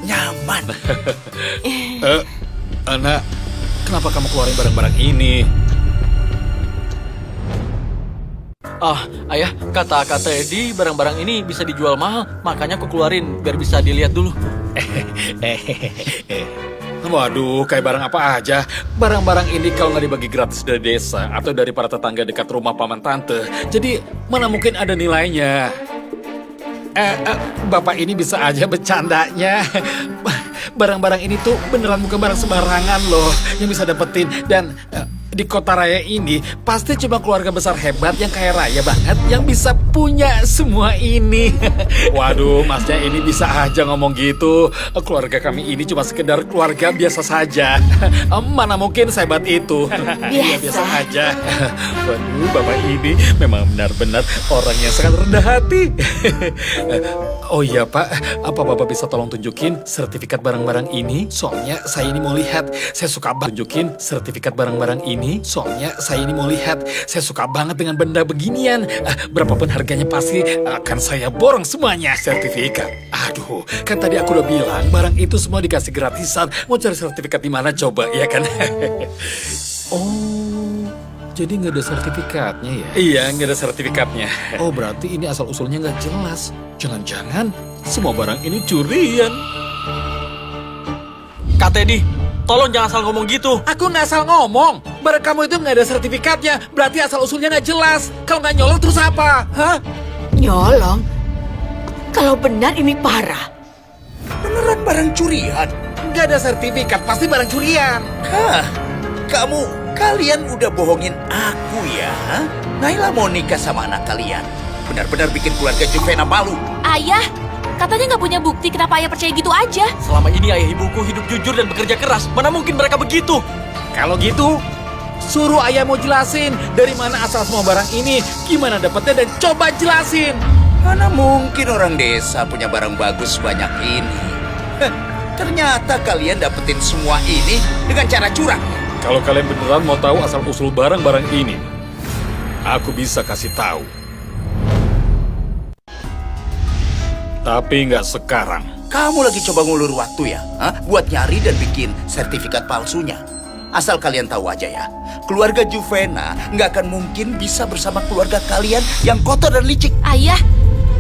Nyaman. Anak, kenapa kamu keluarin barang-barang ini? Ayah, kata Teddy barang-barang ini bisa dijual mahal, makanya aku keluarin biar bisa dilihat dulu. Waduh, kayak barang apa aja. Barang-barang ini kalau nggak dibagi gratis dari desa atau dari para tetangga dekat rumah paman tante, jadi mana mungkin ada nilainya. Bapak ini bisa aja bercandanya. Barang-barang ini tuh beneran bukan barang sembarangan loh yang bisa dapetin. Dan di kota raya ini pasti cuma keluarga besar hebat yang kaya raya banget yang bisa punya semua ini. Waduh, masnya ini bisa aja ngomong gitu. Keluarga kami ini cuma sekedar keluarga biasa saja. Mana mungkin sehebat itu. Ya, biasa aja. Waduh, bapak ini memang benar-benar orang yang sangat rendah hati. Oh iya Pak, apa Bapak bisa tolong tunjukin sertifikat barang-barang ini? Soalnya saya ini mau lihat. Saya suka banget tunjukin sertifikat barang-barang ini. Soalnya saya ini mau lihat. Saya suka banget dengan benda beginian. Berapapun harganya pasti akan saya borong semuanya. Sertifikat. Aduh, kan tadi aku udah bilang barang itu semua dikasih gratisan. Mau cari sertifikat di mana coba, ya kan? Oh, jadi nggak ada sertifikatnya ya? Iya, nggak ada sertifikatnya. Oh, berarti ini asal-usulnya nggak jelas. Jangan-jangan semua barang ini curian. Kak Teddy, tolong jangan asal ngomong gitu. Aku nggak asal ngomong. Barang kamu itu nggak ada sertifikatnya. Berarti asal-usulnya nggak jelas. Kalau nggak nyolong terus apa? Hah? Nyolong? Kalau benar ini parah. Beneran barang curian? Nggak ada sertifikat, pasti barang curian. Hah? Kalian udah bohongin aku ya? Naila mau nikah sama anak kalian. Benar-benar bikin keluarga Juvena malu. Ayah, katanya nggak punya bukti, kenapa ayah percaya gitu aja? Selama ini ayah ibuku hidup jujur dan bekerja keras. Mana mungkin mereka begitu? Kalau gitu, suruh ayah mau jelasin dari mana asal semua barang ini, gimana dapetnya dan coba jelasin. Mana mungkin orang desa punya barang bagus sebanyak ini? Ternyata kalian dapetin semua ini dengan cara curang. Kalau kalian beneran mau tahu asal-usul barang-barang ini, aku bisa kasih tahu. Tapi nggak sekarang. Kamu lagi coba ngulur waktu ya? Buat nyari dan bikin sertifikat palsunya. Asal kalian tahu aja ya, keluarga Juvena nggak akan mungkin bisa bersama keluarga kalian yang kotor dan licik. Ayah,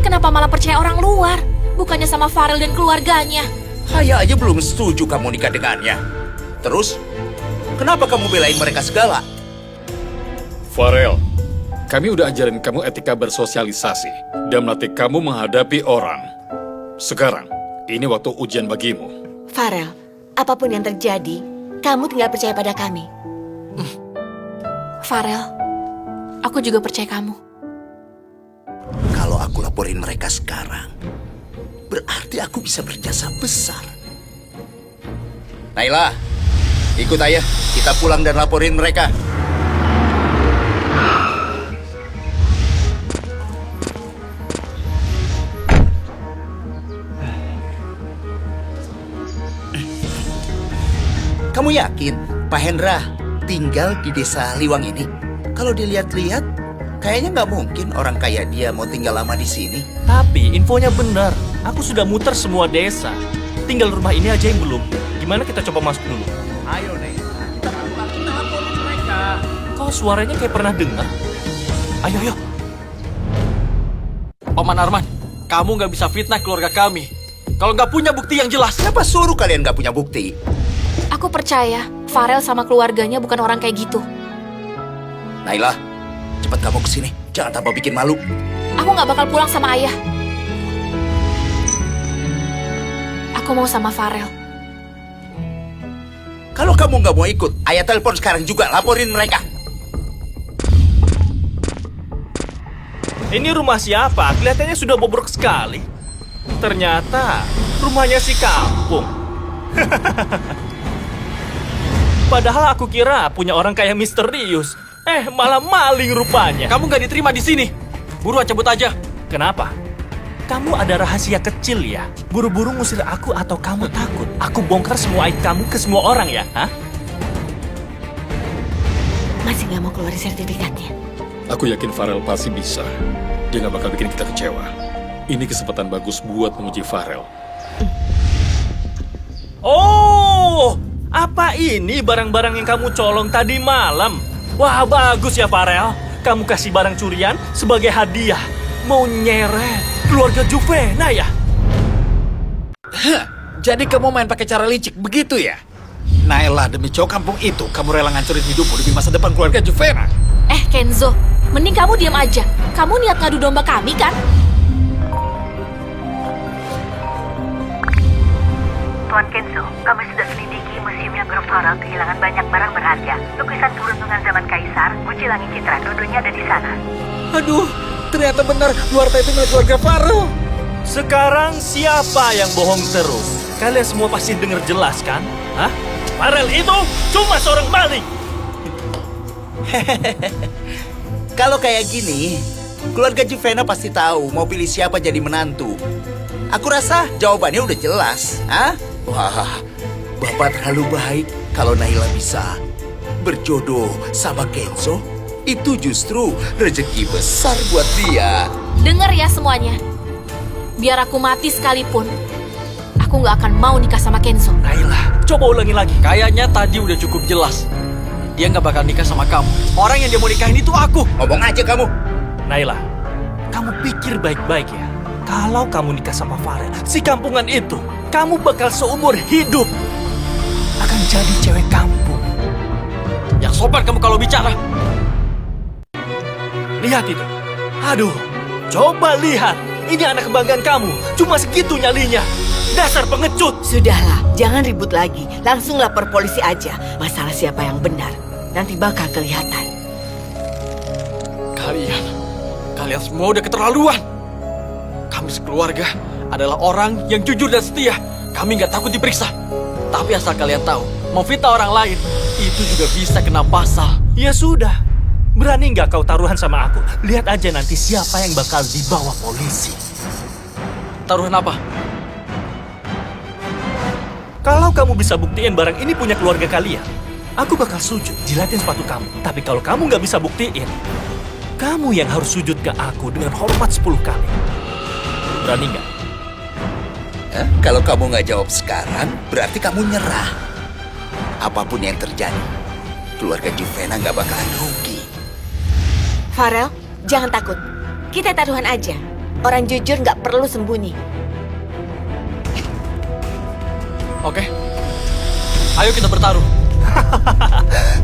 kenapa malah percaya orang luar? Bukannya sama Farel dan keluarganya. Saya aja belum setuju kamu nikah dengannya. Terus, kenapa kamu belain mereka segala? Farel, kami udah ajarin kamu etika bersosialisasi dan melatih kamu menghadapi orang. Sekarang, ini waktu ujian bagimu. Farel, apapun yang terjadi, kamu tinggal percaya pada kami. Farel, aku juga percaya kamu. Kalau aku laporin mereka sekarang, berarti aku bisa berjasa besar. Naila, ikut ayah. Kita pulang dan laporin mereka. Kamu yakin Pak Hendra tinggal di desa Liwang ini? Kalau dilihat-lihat, kayaknya nggak mungkin orang kayak dia mau tinggal lama di sini. Tapi infonya benar. Aku sudah muter semua desa. Tinggal rumah ini aja yang belum. Gimana kita coba masuk dulu? Ayo, Nek. Kita laporin mereka. Kok suaranya kayak pernah dengar? Ayo. Paman Arman, kamu nggak bisa fitnah keluarga kami. Kalau nggak punya bukti yang jelas. Siapa suruh kalian nggak punya bukti? Aku percaya Farel sama keluarganya bukan orang kayak gitu. Naila, cepat kamu kesini. Jangan tambah bikin malu. Aku nggak bakal pulang sama ayah. Aku mau sama Farel. Kalau kamu nggak mau ikut, ayah telepon sekarang juga. Laporin mereka. Ini rumah siapa? Kelihatannya sudah bobrok sekali. Ternyata rumahnya si kampung. Padahal aku kira punya orang kayak misterius. Malah maling rupanya. Kamu nggak diterima di sini. Buruan cabut aja. Kenapa? Kamu ada rahasia kecil ya? Buru-buru ngusir aku atau kamu takut? Aku bongkar semua aib kamu ke semua orang ya? Hah? Masih nggak mau keluarin sertifikatnya? Aku yakin Farel pasti bisa. Dia nggak bakal bikin kita kecewa. Ini kesempatan bagus buat menguji Farel. Oh, apa ini barang-barang yang kamu colong tadi malam? Wah, bagus ya Farel. Kamu kasih barang curian sebagai hadiah. Mau nyeret keluarga Juvena ya? Jadi kamu main pakai cara licik begitu ya? Naila, demi cowok kampung itu, kamu rela ngancurin hidupmu demi masa depan keluarga Juvena. Kenzo, mending kamu diam aja. Kamu niat ngadu domba kami kan? Tuan Kenzo, kami sudah selidiki museumnya Grup Farel kehilangan banyak barang berharga. Lukisan peruntungan zaman Kaisar, Guci Langit Citra, dua-duanya ada di sana. Aduh, ternyata benar Luarta itu milik keluarga Farel. Sekarang siapa yang bohong terus? Kalian semua pasti dengar jelas kan? Hah? Farel itu cuma seorang maling. Kalau kayak gini, keluarga Juvena pasti tahu mau pilih siapa jadi menantu. Aku rasa jawabannya udah jelas. Hah? Wah, Bapak terlalu baik kalau Naila bisa berjodoh sama Kenzo. Itu justru rezeki besar buat dia. Dengar ya semuanya. Biar aku mati sekalipun, aku nggak akan mau nikah sama Kenzo. Naila, coba ulangi lagi. Kayaknya tadi udah cukup jelas. Dia nggak bakal nikah sama kamu. Orang yang dia mau nikahin itu aku. Ngomong aja kamu. Naila, kamu pikir baik-baik ya. Kalau kamu nikah sama Farel, si kampungan itu, kamu bakal seumur hidup akan jadi cewek kampung. Yang sopan kamu kalau bicara. Lihat itu. Aduh, coba lihat. Ini anak kebanggaan kamu. Cuma segitu nyalinya. Dasar pengecut. Sudahlah, jangan ribut lagi. Langsung lapor polisi aja. Masalah siapa yang benar. Nanti bakal kelihatan. Kalian semua udah keterlaluan. Kami sekeluarga adalah orang yang jujur dan setia. Kami nggak takut diperiksa. Tapi asal kalian tahu, memfitnah orang lain, itu juga bisa kena pasal. Ya sudah. Berani nggak kau taruhan sama aku? Lihat aja nanti siapa yang bakal dibawa polisi. Taruhan apa? Kalau kamu bisa buktiin barang ini punya keluarga kalian, aku bakal sujud jilatin sepatu kamu. Tapi kalau kamu nggak bisa buktiin, kamu yang harus sujud ke aku dengan hormat 10 kali. Berani nggak? Kalau kamu nggak jawab sekarang, berarti kamu nyerah. Apapun yang terjadi, keluarga Juvena nggak bakalan rugi. Farel, jangan takut. Kita taruhan aja. Orang jujur nggak perlu sembunyi. Oke. Ayo kita bertaruh.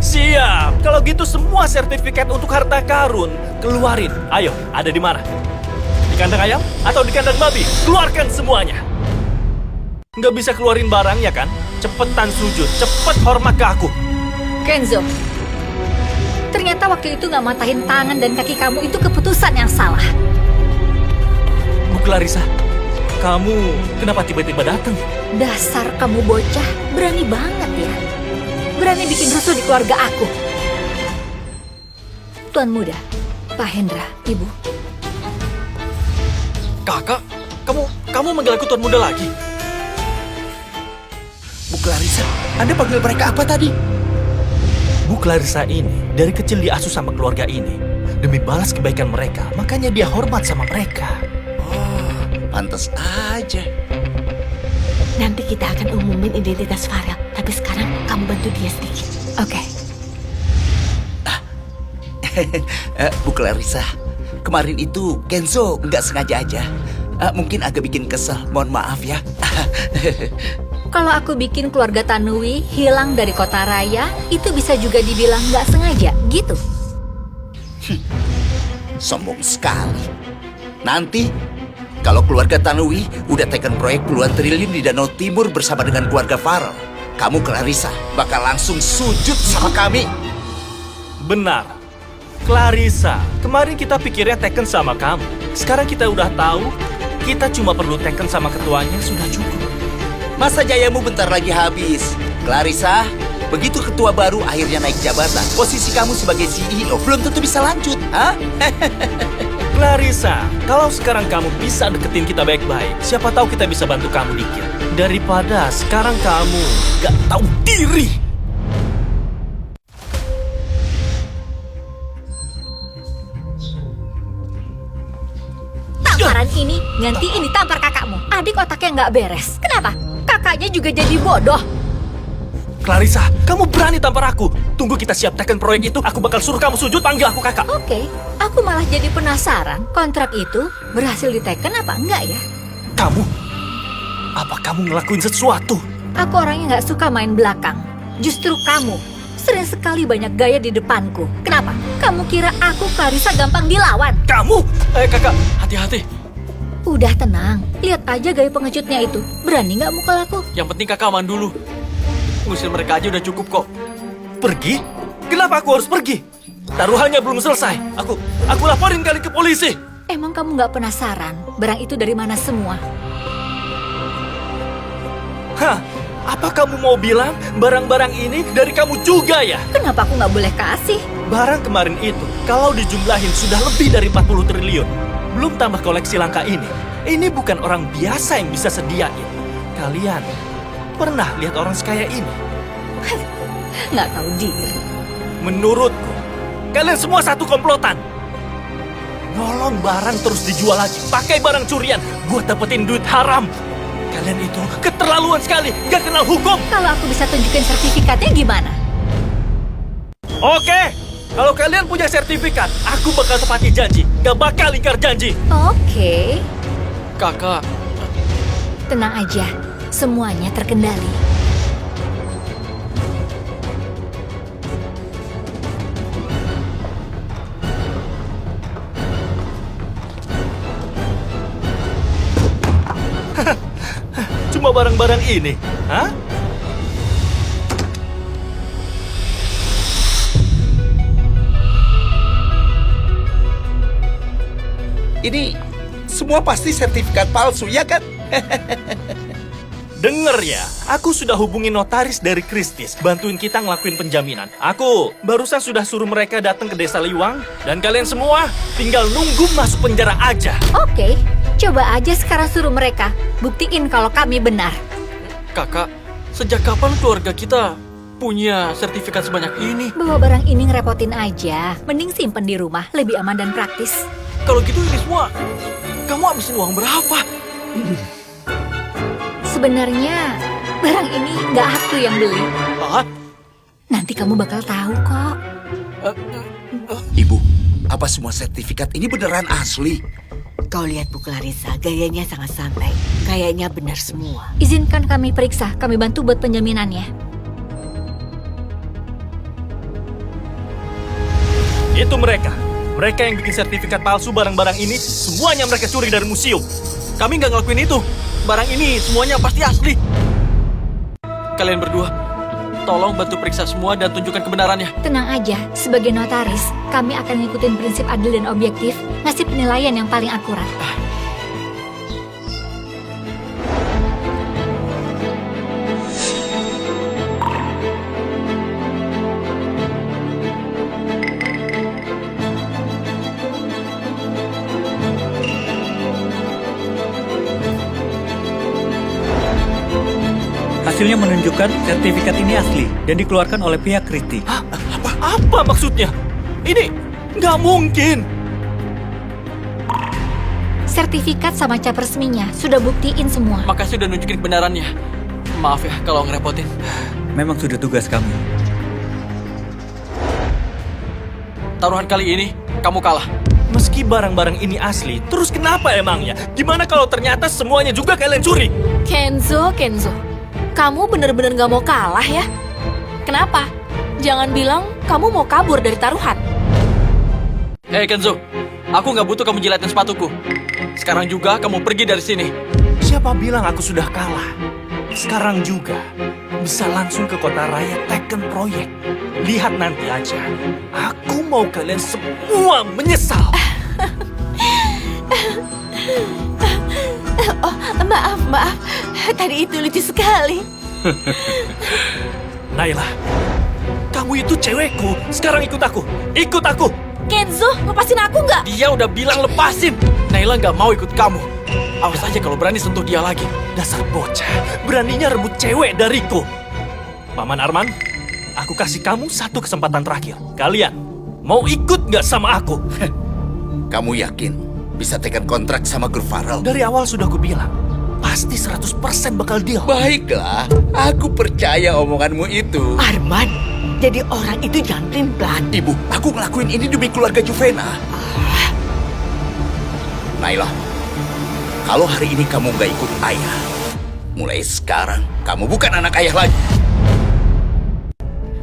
Siap. Kalau gitu semua sertifikat untuk harta karun keluarin. Ayo, ada di mana? Di kandang ayam atau di kandang babi? Keluarkan semuanya. Nggak bisa keluarin barangnya kan? Cepetan sujud, cepet hormat ke aku. Kenzo, ternyata waktu itu nggak matahin tangan dan kaki kamu itu keputusan yang salah. Bu Clarissa, kamu kenapa tiba-tiba datang? Dasar kamu bocah, berani banget ya. Berani bikin rusuh di keluarga aku. Tuan muda, Pak Hendra, Ibu. Kakak, kamu manggil aku tuan muda lagi? Bu Clarissa, Anda panggil mereka apa tadi? Bu Clarissa ini dari kecil diasuh sama keluarga ini. Demi balas kebaikan mereka, makanya dia hormat sama mereka. Oh, pantas aja. Nanti kita akan umumin identitas Farel. Tapi sekarang kamu bantu dia sedikit. Oke. Bu Clarissa, kemarin itu Kenzo nggak sengaja aja. Mungkin agak bikin kesel, mohon maaf ya. Kalau aku bikin keluarga Tanui hilang dari kota raya, itu bisa juga dibilang nggak sengaja, gitu. Sombong sekali. Nanti, kalau keluarga Tanui udah tekan proyek puluhan triliun di Danau Timur bersama dengan keluarga Farel, kamu Clarissa bakal langsung sujud sama kami. Benar. Clarissa, kemarin kita pikirnya Tekken sama kamu. Sekarang kita udah tahu, kita cuma perlu Tekken sama ketuanya sudah cukup. Masa jayamu bentar lagi habis. Clarissa, begitu ketua baru akhirnya naik jabatan, posisi kamu sebagai CEO belum tentu bisa lanjut, ha? Clarissa, kalau sekarang kamu bisa deketin kita baik-baik, siapa tahu kita bisa bantu kamu dikit. Daripada sekarang kamu gak tahu diri. Tamparan ini gantiin ditampar kakakmu. Adik otaknya nggak beres. Kenapa? Kakaknya juga jadi bodoh. Clarissa, kamu berani tampar aku. Tunggu kita siap Tekken proyek itu, aku bakal suruh kamu sujud panggil aku kakak. Oke, aku malah jadi penasaran. Kontrak itu berhasil diteken apa enggak ya? Kamu? Apa kamu ngelakuin sesuatu? Aku orangnya nggak suka main belakang. Justru kamu sering sekali banyak gaya di depanku. Kenapa? Kamu kira aku Clarissa gampang dilawan? Kamu? Kakak, hati-hati. Udah tenang, lihat aja gaya pengejutnya itu. Berani nggak mukul aku? Yang penting kakak aman dulu. Ngusir mereka aja udah cukup kok. Pergi? Kenapa aku harus pergi? Taruhannya belum selesai. Aku laporin kali ke polisi. Emang kamu nggak penasaran barang itu dari mana semua? Hah? Apa kamu mau bilang barang-barang ini dari kamu juga ya? Kenapa aku nggak boleh kasih? Barang kemarin itu, kalau dijumlahin sudah lebih dari 40 triliun. Belum tambah koleksi langka ini. Ini bukan orang biasa yang bisa sediain. Kalian pernah lihat orang sekaya ini? Nggak tahu diri. Menurutku, kalian semua satu komplotan. Nolong barang terus dijual lagi, pakai barang curian, buat dapetin duit haram. Kalian itu keterlaluan sekali, gak kenal hukum. Kalau aku bisa tunjukin sertifikatnya gimana? Oke, kalau kalian punya sertifikat, aku bakal tepati janji, gak bakal ingkar janji. Oke, Kakak, tenang aja. Semuanya terkendali. Cuma barang-barang ini, hah? Ini semua pasti sertifikat palsu, ya kan? Denger ya, aku sudah hubungi notaris dari Kristis, bantuin kita ngelakuin penjaminan. Aku barusan sudah suruh mereka datang ke desa Liwang, dan kalian semua tinggal nunggu masuk penjara aja. Oke, coba aja sekarang suruh mereka buktiin kalau kami benar. kakak, sejak kapan keluarga kita punya sertifikat sebanyak ini? Bawa barang ini ngerepotin aja. Mending simpen di rumah, lebih aman dan praktis. Kalau gitu ini semua, kamu habisin uang berapa? Sebenarnya barang ini nggak aku yang beli. Hah? Nanti kamu bakal tahu kok. Ibu, apa semua sertifikat ini beneran asli? Kau lihat Bu Clarissa, gayanya sangat santai. Kayaknya benar semua. Izinkan kami periksa, kami bantu buat penjaminannya. Itu mereka. Mereka yang bikin sertifikat palsu barang-barang ini, semuanya mereka curi dari museum. Kami nggak ngelakuin itu. Barang ini semuanya pasti asli. Kalian berdua, tolong bantu periksa semua dan tunjukkan kebenarannya. Tenang aja, sebagai notaris, kami akan ngikutin prinsip adil dan objektif, ngasih penilaian yang paling akurat. Hasilnya menunjukkan sertifikat ini asli dan dikeluarkan oleh pihak Kristi. Apa maksudnya? Ini nggak mungkin. Sertifikat sama cap resminya sudah buktiin semua. Makasih udah nunjukin kebenarannya. Maaf ya kalau ngerepotin. Memang sudah tugas kami. Taruhan kali ini, kamu kalah. Meski barang-barang ini asli, terus kenapa emangnya? Gimana kalau ternyata semuanya juga kalian curi? Kenzo, kamu bener-bener gak mau kalah ya? Kenapa? Jangan bilang kamu mau kabur dari taruhan. Hei Kenzo, aku nggak butuh kamu jilatin sepatuku. Sekarang juga kamu pergi dari sini. Siapa bilang aku sudah kalah? Sekarang juga bisa langsung ke kota raya teken proyek. Lihat nanti aja. Aku mau kalian semua menyesal. Oh, maaf. Tadi itu lucu sekali. Naila, kamu itu cewekku. Sekarang ikut aku. Ikut aku. Kenzo, lepasin aku nggak? Dia udah bilang lepasin. Naila nggak mau ikut kamu. Awas aja kalau berani sentuh dia lagi. Dasar bocah, beraninya rebut cewek dariku. Paman Arman, aku kasih kamu satu kesempatan terakhir. Kalian mau ikut nggak sama aku? Kamu yakin bisa tekan kontrak sama grup Farel? Dari awal sudah aku bilang, pasti 100% bakal deal. Baiklah, aku percaya omonganmu itu. Arman, jadi orang itu jangan pelin-pelan. Ibu, aku ngelakuin ini demi keluarga Juvena. Naila, kalau hari ini kamu nggak ikut ayah, mulai sekarang kamu bukan anak ayah lagi.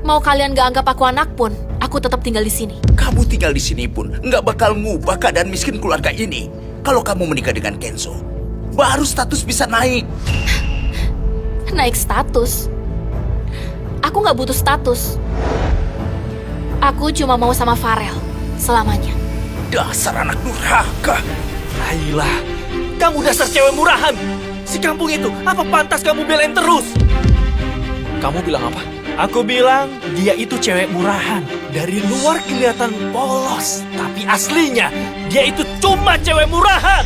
Mau kalian gak anggap aku anak pun, aku tetap tinggal di sini. Kamu tinggal di sini pun nggak bakal ngubah keadaan miskin keluarga ini. Kalau kamu menikah dengan Kenzo, baru status bisa naik. Naik status? Aku gak butuh status. Aku cuma mau sama Farel selamanya. Dasar anak durhaka. Naila, kamu dasar cewek murahan. Si kampung itu, apa pantas kamu belain terus? Kamu bilang apa? Aku bilang dia itu cewek murahan. Dari luar kelihatan polos, tapi aslinya dia itu cuma cewek murahan.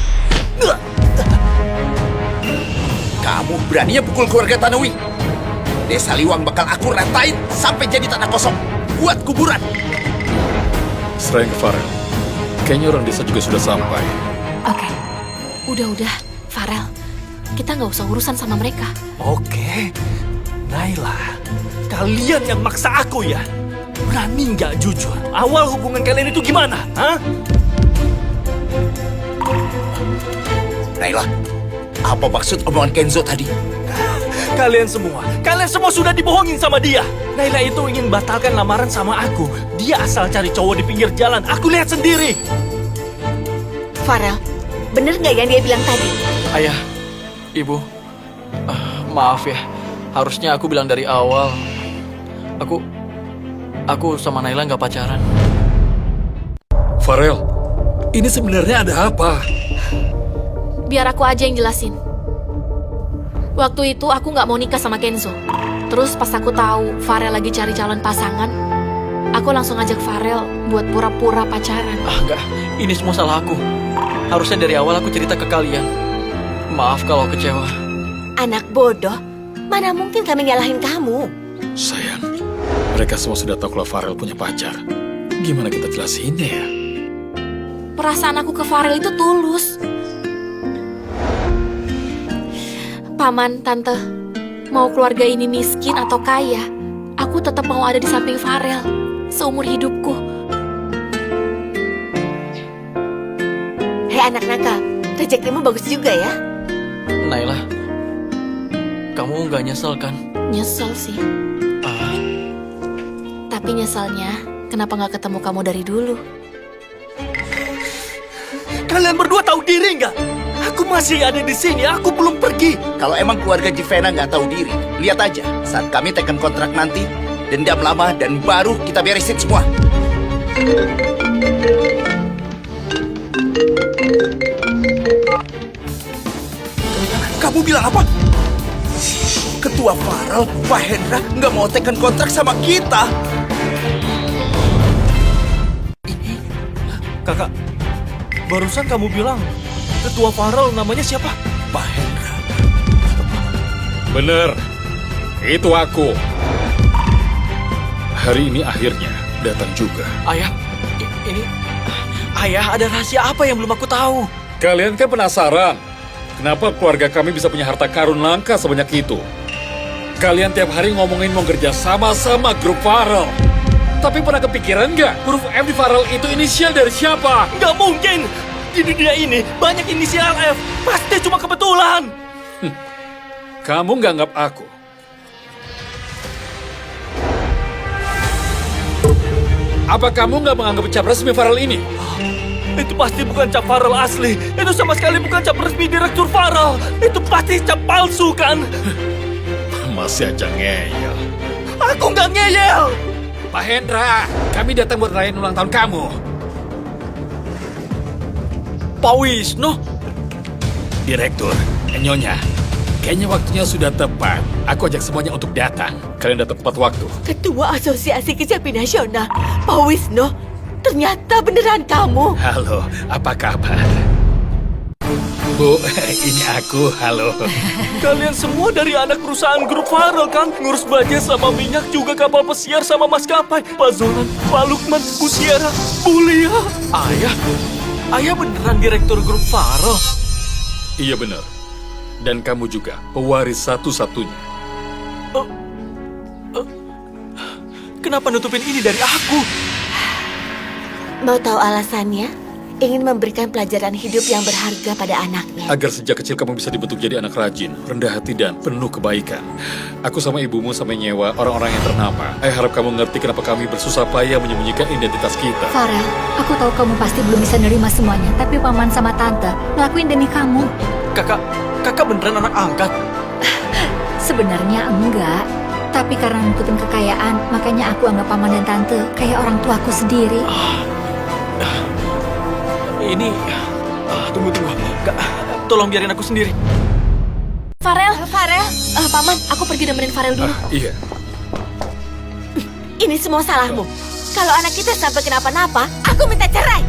Kamu beraninya pukul keluarga Tanui. Desa Liwang bakal aku ratain sampai jadi tanah kosong. Buat kuburan. Serahin ke Farel. Kayaknya orang desa juga sudah sampai. Oke, udah, Farel. Kita nggak usah urusan sama mereka. Oke, Naila, kalian yang maksa aku ya. Berani nggak jujur? Awal hubungan kalian itu gimana? Hah? Naila, apa maksud omongan Kenzo tadi? Kalian semua sudah dibohongin sama dia. Naila itu ingin batalkan lamaran sama aku. Dia asal cari cowok di pinggir jalan. Aku lihat sendiri. Farel, bener nggak yang dia bilang tadi? Ayah, Ibu, maaf ya. Harusnya aku bilang dari awal. Aku sama Naila nggak pacaran. Farel, ini sebenarnya ada apa? Biar aku aja yang jelasin. Waktu itu aku nggak mau nikah sama Kenzo. Terus pas aku tahu Farel lagi cari calon pasangan, aku langsung ajak Farel buat pura-pura pacaran. Enggak, ini semua salah aku. Harusnya dari awal aku cerita ke kalian. Maaf kalau kecewa. Anak bodoh, mana mungkin kami nyalahin kamu? Sayang, mereka semua sudah tahu kalau Farel punya pacar. Gimana kita jelasinnya ya? Perasaan aku ke Farel itu tulus. Paman, Tante, mau keluarga ini miskin atau kaya, aku tetap mau ada di samping Farel seumur hidupku. Hei anak nakal, rezekimu bagus juga ya. Naila, kamu nggak nyesel kan? Nyesel sih. Tapi nyeselnya, kenapa nggak ketemu kamu dari dulu? Kalian berdua tahu diri nggak? Aku masih ada di sini, aku belum pergi. Kalau emang keluarga Juvena nggak tahu diri, lihat aja saat kami tekan kontrak nanti, dendam lama dan baru kita beresin semua. Kamu bilang apa? Ketua Farel, Pak Hendra nggak mau tekan kontrak sama kita. Kakak, barusan kamu bilang Ketua Farel namanya siapa? Pak Hendra. Bener. Itu aku. Hari ini akhirnya datang juga. Ayah, ini... Ayah, ada rahasia apa yang belum aku tahu? Kalian kan penasaran, kenapa keluarga kami bisa punya harta karun langka sebanyak itu? Kalian tiap hari ngomongin mau kerja sama grup Farel. Tapi pernah kepikiran nggak, huruf F di Farel itu inisial dari siapa? Nggak mungkin! Di dunia ini banyak inisial F. Pasti cuma kebetulan. Kamu nggak anggap aku. Apa kamu nggak menganggap cap resmi Farel ini? Itu pasti bukan cap Farel asli. Itu sama sekali bukan cap resmi Direktur Farel. Itu pasti cap palsu kan? Masih aja ngeyel. Aku nggak ngeyel. Pak Hendra, kami datang buat rayain ulang tahun kamu. Pak Wisnu? Direktur, Nyonya, kayaknya waktunya sudah tepat. Aku ajak semuanya untuk datang. Kalian datang tepat waktu. Ketua Asosiasi Kecapi Nasional, Pak Wisnu, ternyata beneran kamu. Halo, apa kabar? Bu, ini aku, halo. Kalian semua dari anak perusahaan grup Farel kan? Ngurus baja sama minyak juga kapal pesiar sama maskapai. Pak Zolan, Pak Lukman, Bu Siara, Bu Lia. Ayah beneran direktur grup Farel? Iya benar. Dan kamu juga pewaris satu-satunya. Kenapa nutupin ini dari aku? Mau tahu alasannya? Ingin memberikan pelajaran hidup yang berharga pada anaknya. Agar sejak kecil kamu bisa dibentuk jadi anak rajin, rendah hati dan penuh kebaikan. Aku sama ibumu sampai nyewa orang-orang yang ternama. Saya harap kamu ngerti kenapa kami bersusah payah menyembunyikan identitas kita. Farel, aku tahu kamu pasti belum bisa nerima semuanya, tapi paman sama tante ngelakuin demi kamu. Kakak beneran anak angkat? Sebenarnya enggak, tapi karena nutupin kekayaan, makanya aku anggap paman dan tante kayak orang tuaku sendiri. Ini... Tunggu. Tolong biarin aku sendiri. Farel, Paman, aku pergi nemenin Farel dulu. Iya. Ini semua salahmu. Kalau anak kita sampai kenapa-napa, aku minta cerai.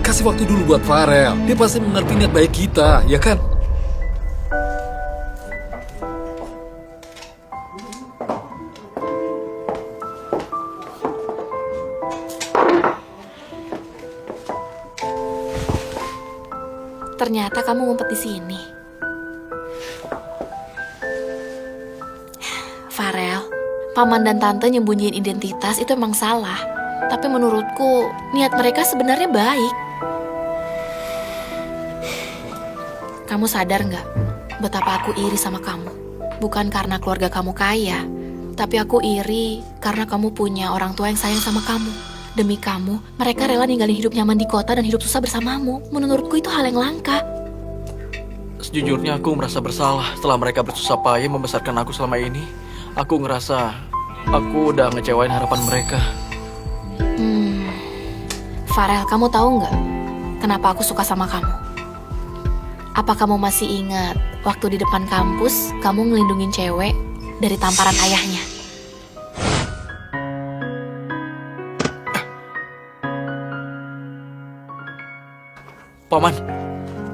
Kasih waktu dulu buat Farel. Dia pasti mengerti niat baik kita, ya kan? Ternyata kamu ngumpet di sini. Farel, paman dan tante nyembunyiin identitas itu emang salah. Tapi menurutku, niat mereka sebenarnya baik. Kamu sadar nggak betapa aku iri sama kamu? Bukan karena keluarga kamu kaya, tapi aku iri karena kamu punya orang tua yang sayang sama kamu. Demi kamu, mereka rela ninggalin hidup nyaman di kota dan hidup susah bersamamu. Menurutku itu hal yang langka. Sejujurnya aku merasa bersalah setelah mereka bersusah payah membesarkan aku selama ini. Aku ngerasa aku udah ngecewain harapan mereka. Farel, kamu tahu nggak kenapa aku suka sama kamu? Apa kamu masih ingat waktu di depan kampus kamu ngelindungin cewek dari tamparan ayahnya? Paman,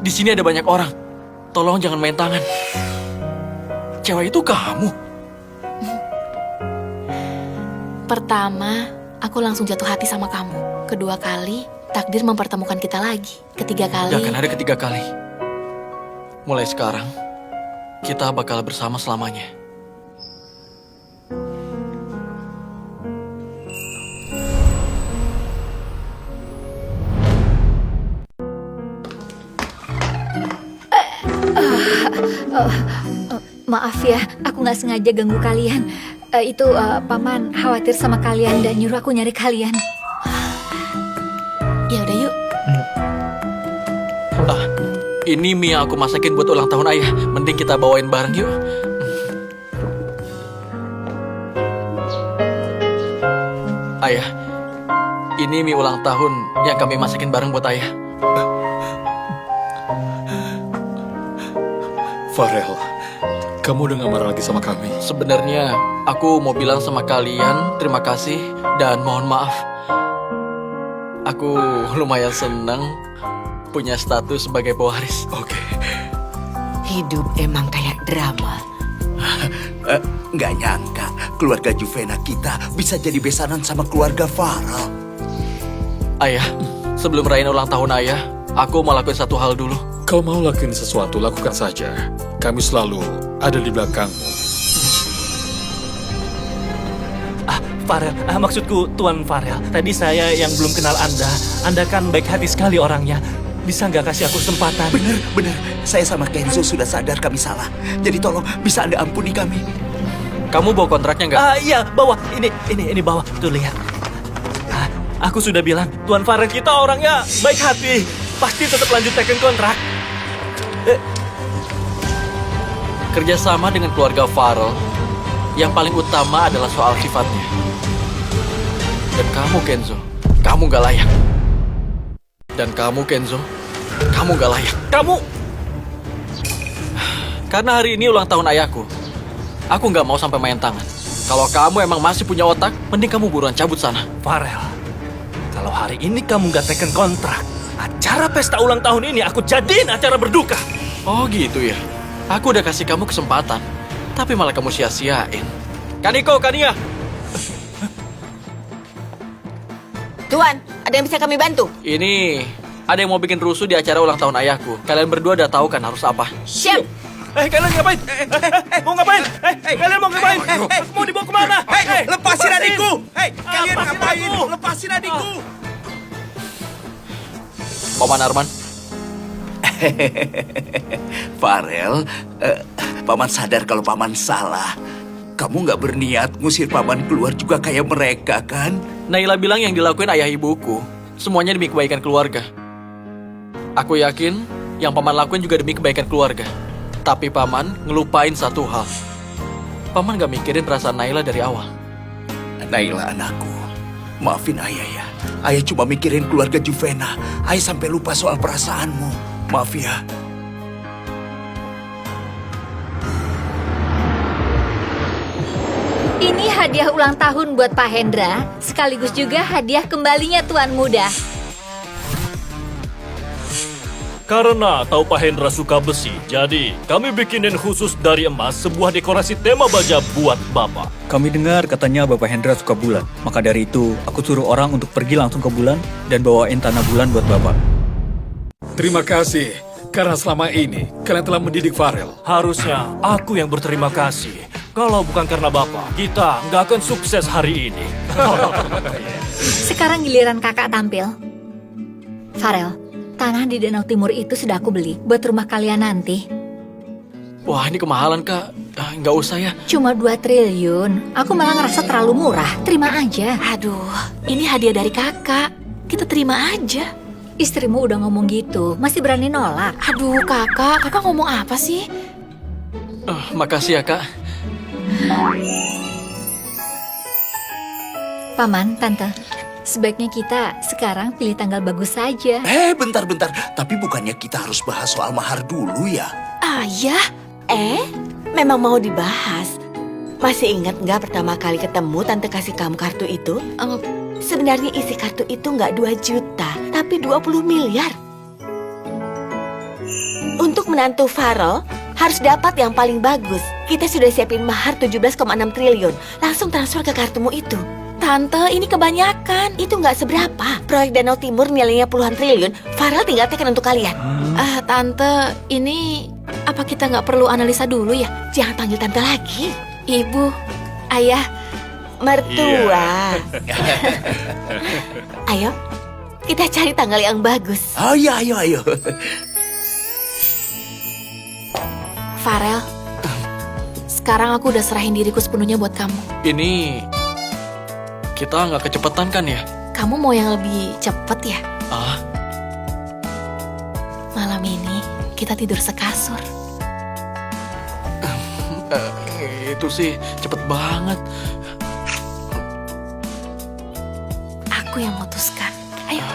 di sini ada banyak orang. Tolong jangan main tangan. Cewek itu kamu? Pertama, aku langsung jatuh hati sama kamu. Kedua kali, takdir mempertemukan kita lagi. Ketiga kali... Gak akan ada ketiga kali. Mulai sekarang, kita bakal bersama selamanya. Maaf ya, aku nggak sengaja ganggu kalian. Paman khawatir sama kalian dan nyuruh aku nyari kalian. Ya udah yuk. Ini mie yang aku masakin buat ulang tahun ayah. Mending kita bawain bareng yuk. Ayah, ini mie ulang tahun yang kami masakin bareng buat ayah. Farel, kamu udah gak marah lagi sama kami? Sebenarnya aku mau bilang sama kalian terima kasih dan mohon maaf. Aku lumayan senang punya status sebagai pewaris. Oke. Hidup emang kayak drama. Nggak nyangka keluarga Juvena kita bisa jadi besanan sama keluarga Farel. Ayah, sebelum rayain ulang tahun ayah, aku mau lakuin satu hal dulu. Kalau mau lakuin sesuatu, lakukan saja. Kami selalu ada di belakangmu. Farel, maksudku Tuan Farel. Tadi saya yang belum kenal Anda. Anda kan baik hati sekali orangnya. Bisa nggak kasih aku kesempatan? Bener. Saya sama Kenzo sudah sadar kami salah. Jadi tolong, bisa Anda ampuni kami. Kamu bawa kontraknya nggak? Iya, bawa. Ini bawa. Tuh lihat. Aku sudah bilang, Tuan Farel kita orangnya baik hati. Pasti tetap lanjut teken kontrak. Kerjasama dengan keluarga Farel, yang paling utama adalah soal sifatnya. Dan kamu, Kenzo, kamu nggak layak. Dan kamu, Kenzo, kamu nggak layak. Kamu... Karena hari ini ulang tahun ayahku, aku nggak mau sampai main tangan. Kalau kamu emang masih punya otak, mending kamu buruan cabut sana. Farel, kalau hari ini kamu nggak teken kontrak, acara pesta ulang tahun ini aku jadiin acara berduka. Oh gitu ya. Aku udah kasih kamu kesempatan, tapi malah kamu sia-siain. Kaniko, Kania. Tuan, ada yang bisa kami bantu? Ini ada yang mau bikin rusuh di acara ulang tahun ayahku. Kalian berdua udah tahu kan harus apa? Siap. Kalian ngapain? Mau ngapain? Kalian mau ngapain? Mau dibawa kemana? Lepasin adikku! Kalian Lepasin ngapain? aku! Lepasin adikku! Paman Arman. Farel, Paman sadar kalau Paman salah. Kamu nggak berniat ngusir Paman keluar juga kayak mereka, kan? Naila bilang yang dilakuin ayah ibuku, semuanya demi kebaikan keluarga. Aku yakin yang Paman lakuin juga demi kebaikan keluarga. Tapi Paman ngelupain satu hal. Paman gak mikirin perasaan Naila dari awal. Naila anakku, maafin ayah ya. Ayah cuma mikirin keluarga Juvena. Ayah sampai lupa soal perasaanmu. Maaf ya. Ini hadiah ulang tahun buat Pak Hendra, sekaligus juga hadiah kembalinya Tuan Muda. Karena tahu Pak Hendra suka besi, jadi kami bikinin khusus dari emas sebuah dekorasi tema baja buat Bapak. Kami dengar katanya Bapak Hendra suka bulan. Maka dari itu, aku suruh orang untuk pergi langsung ke bulan dan bawain tanah bulan buat Bapak. Terima kasih, karena selama ini kalian telah mendidik Farel. Harusnya aku yang berterima kasih. Kalau bukan karena Bapak, kita nggak akan sukses hari ini. Sekarang giliran kakak tampil. Farel, tanah di Danau Timur itu sudah aku beli buat rumah kalian nanti. Wah, ini kemahalan, Kak. Nggak usah ya. Cuma 2 triliun. Aku malah ngerasa terlalu murah. Terima aja. Aduh, ini hadiah dari kakak. Kita terima aja. Istrimu udah ngomong gitu, masih berani nolak. Aduh, kakak ngomong apa sih? Makasih ya, Kak. Paman, Tante, sebaiknya kita sekarang pilih tanggal bagus saja. Bentar. Tapi bukannya kita harus bahas soal mahar dulu ya? Ayah? Memang mau dibahas. Masih ingat nggak pertama kali ketemu Tante kasih kamu kartu itu? Sebenarnya isi kartu itu nggak 2 juta, tapi 20 miliar. Untuk menantu Farel, harus dapat yang paling bagus. Kita sudah siapin mahar 17,6 triliun. Langsung transfer ke kartumu itu. Tante, ini kebanyakan. Itu nggak seberapa. Proyek Danau Timur nilainya puluhan triliun. Farel tinggal tekan untuk kalian. Tante, ini apa kita nggak perlu analisa dulu ya? Jangan panggil Tante lagi. Ibu, ayah, mertua. Ayo, kita cari tanggal yang bagus. Ayo. Farel. Sekarang aku udah serahin diriku sepenuhnya buat kamu. Ini kita nggak kecepatan kan ya? Kamu mau yang lebih cepet ya? Malam ini kita tidur sekasur. Itu sih cepet banget. Aku yang memutuskan. Ayo.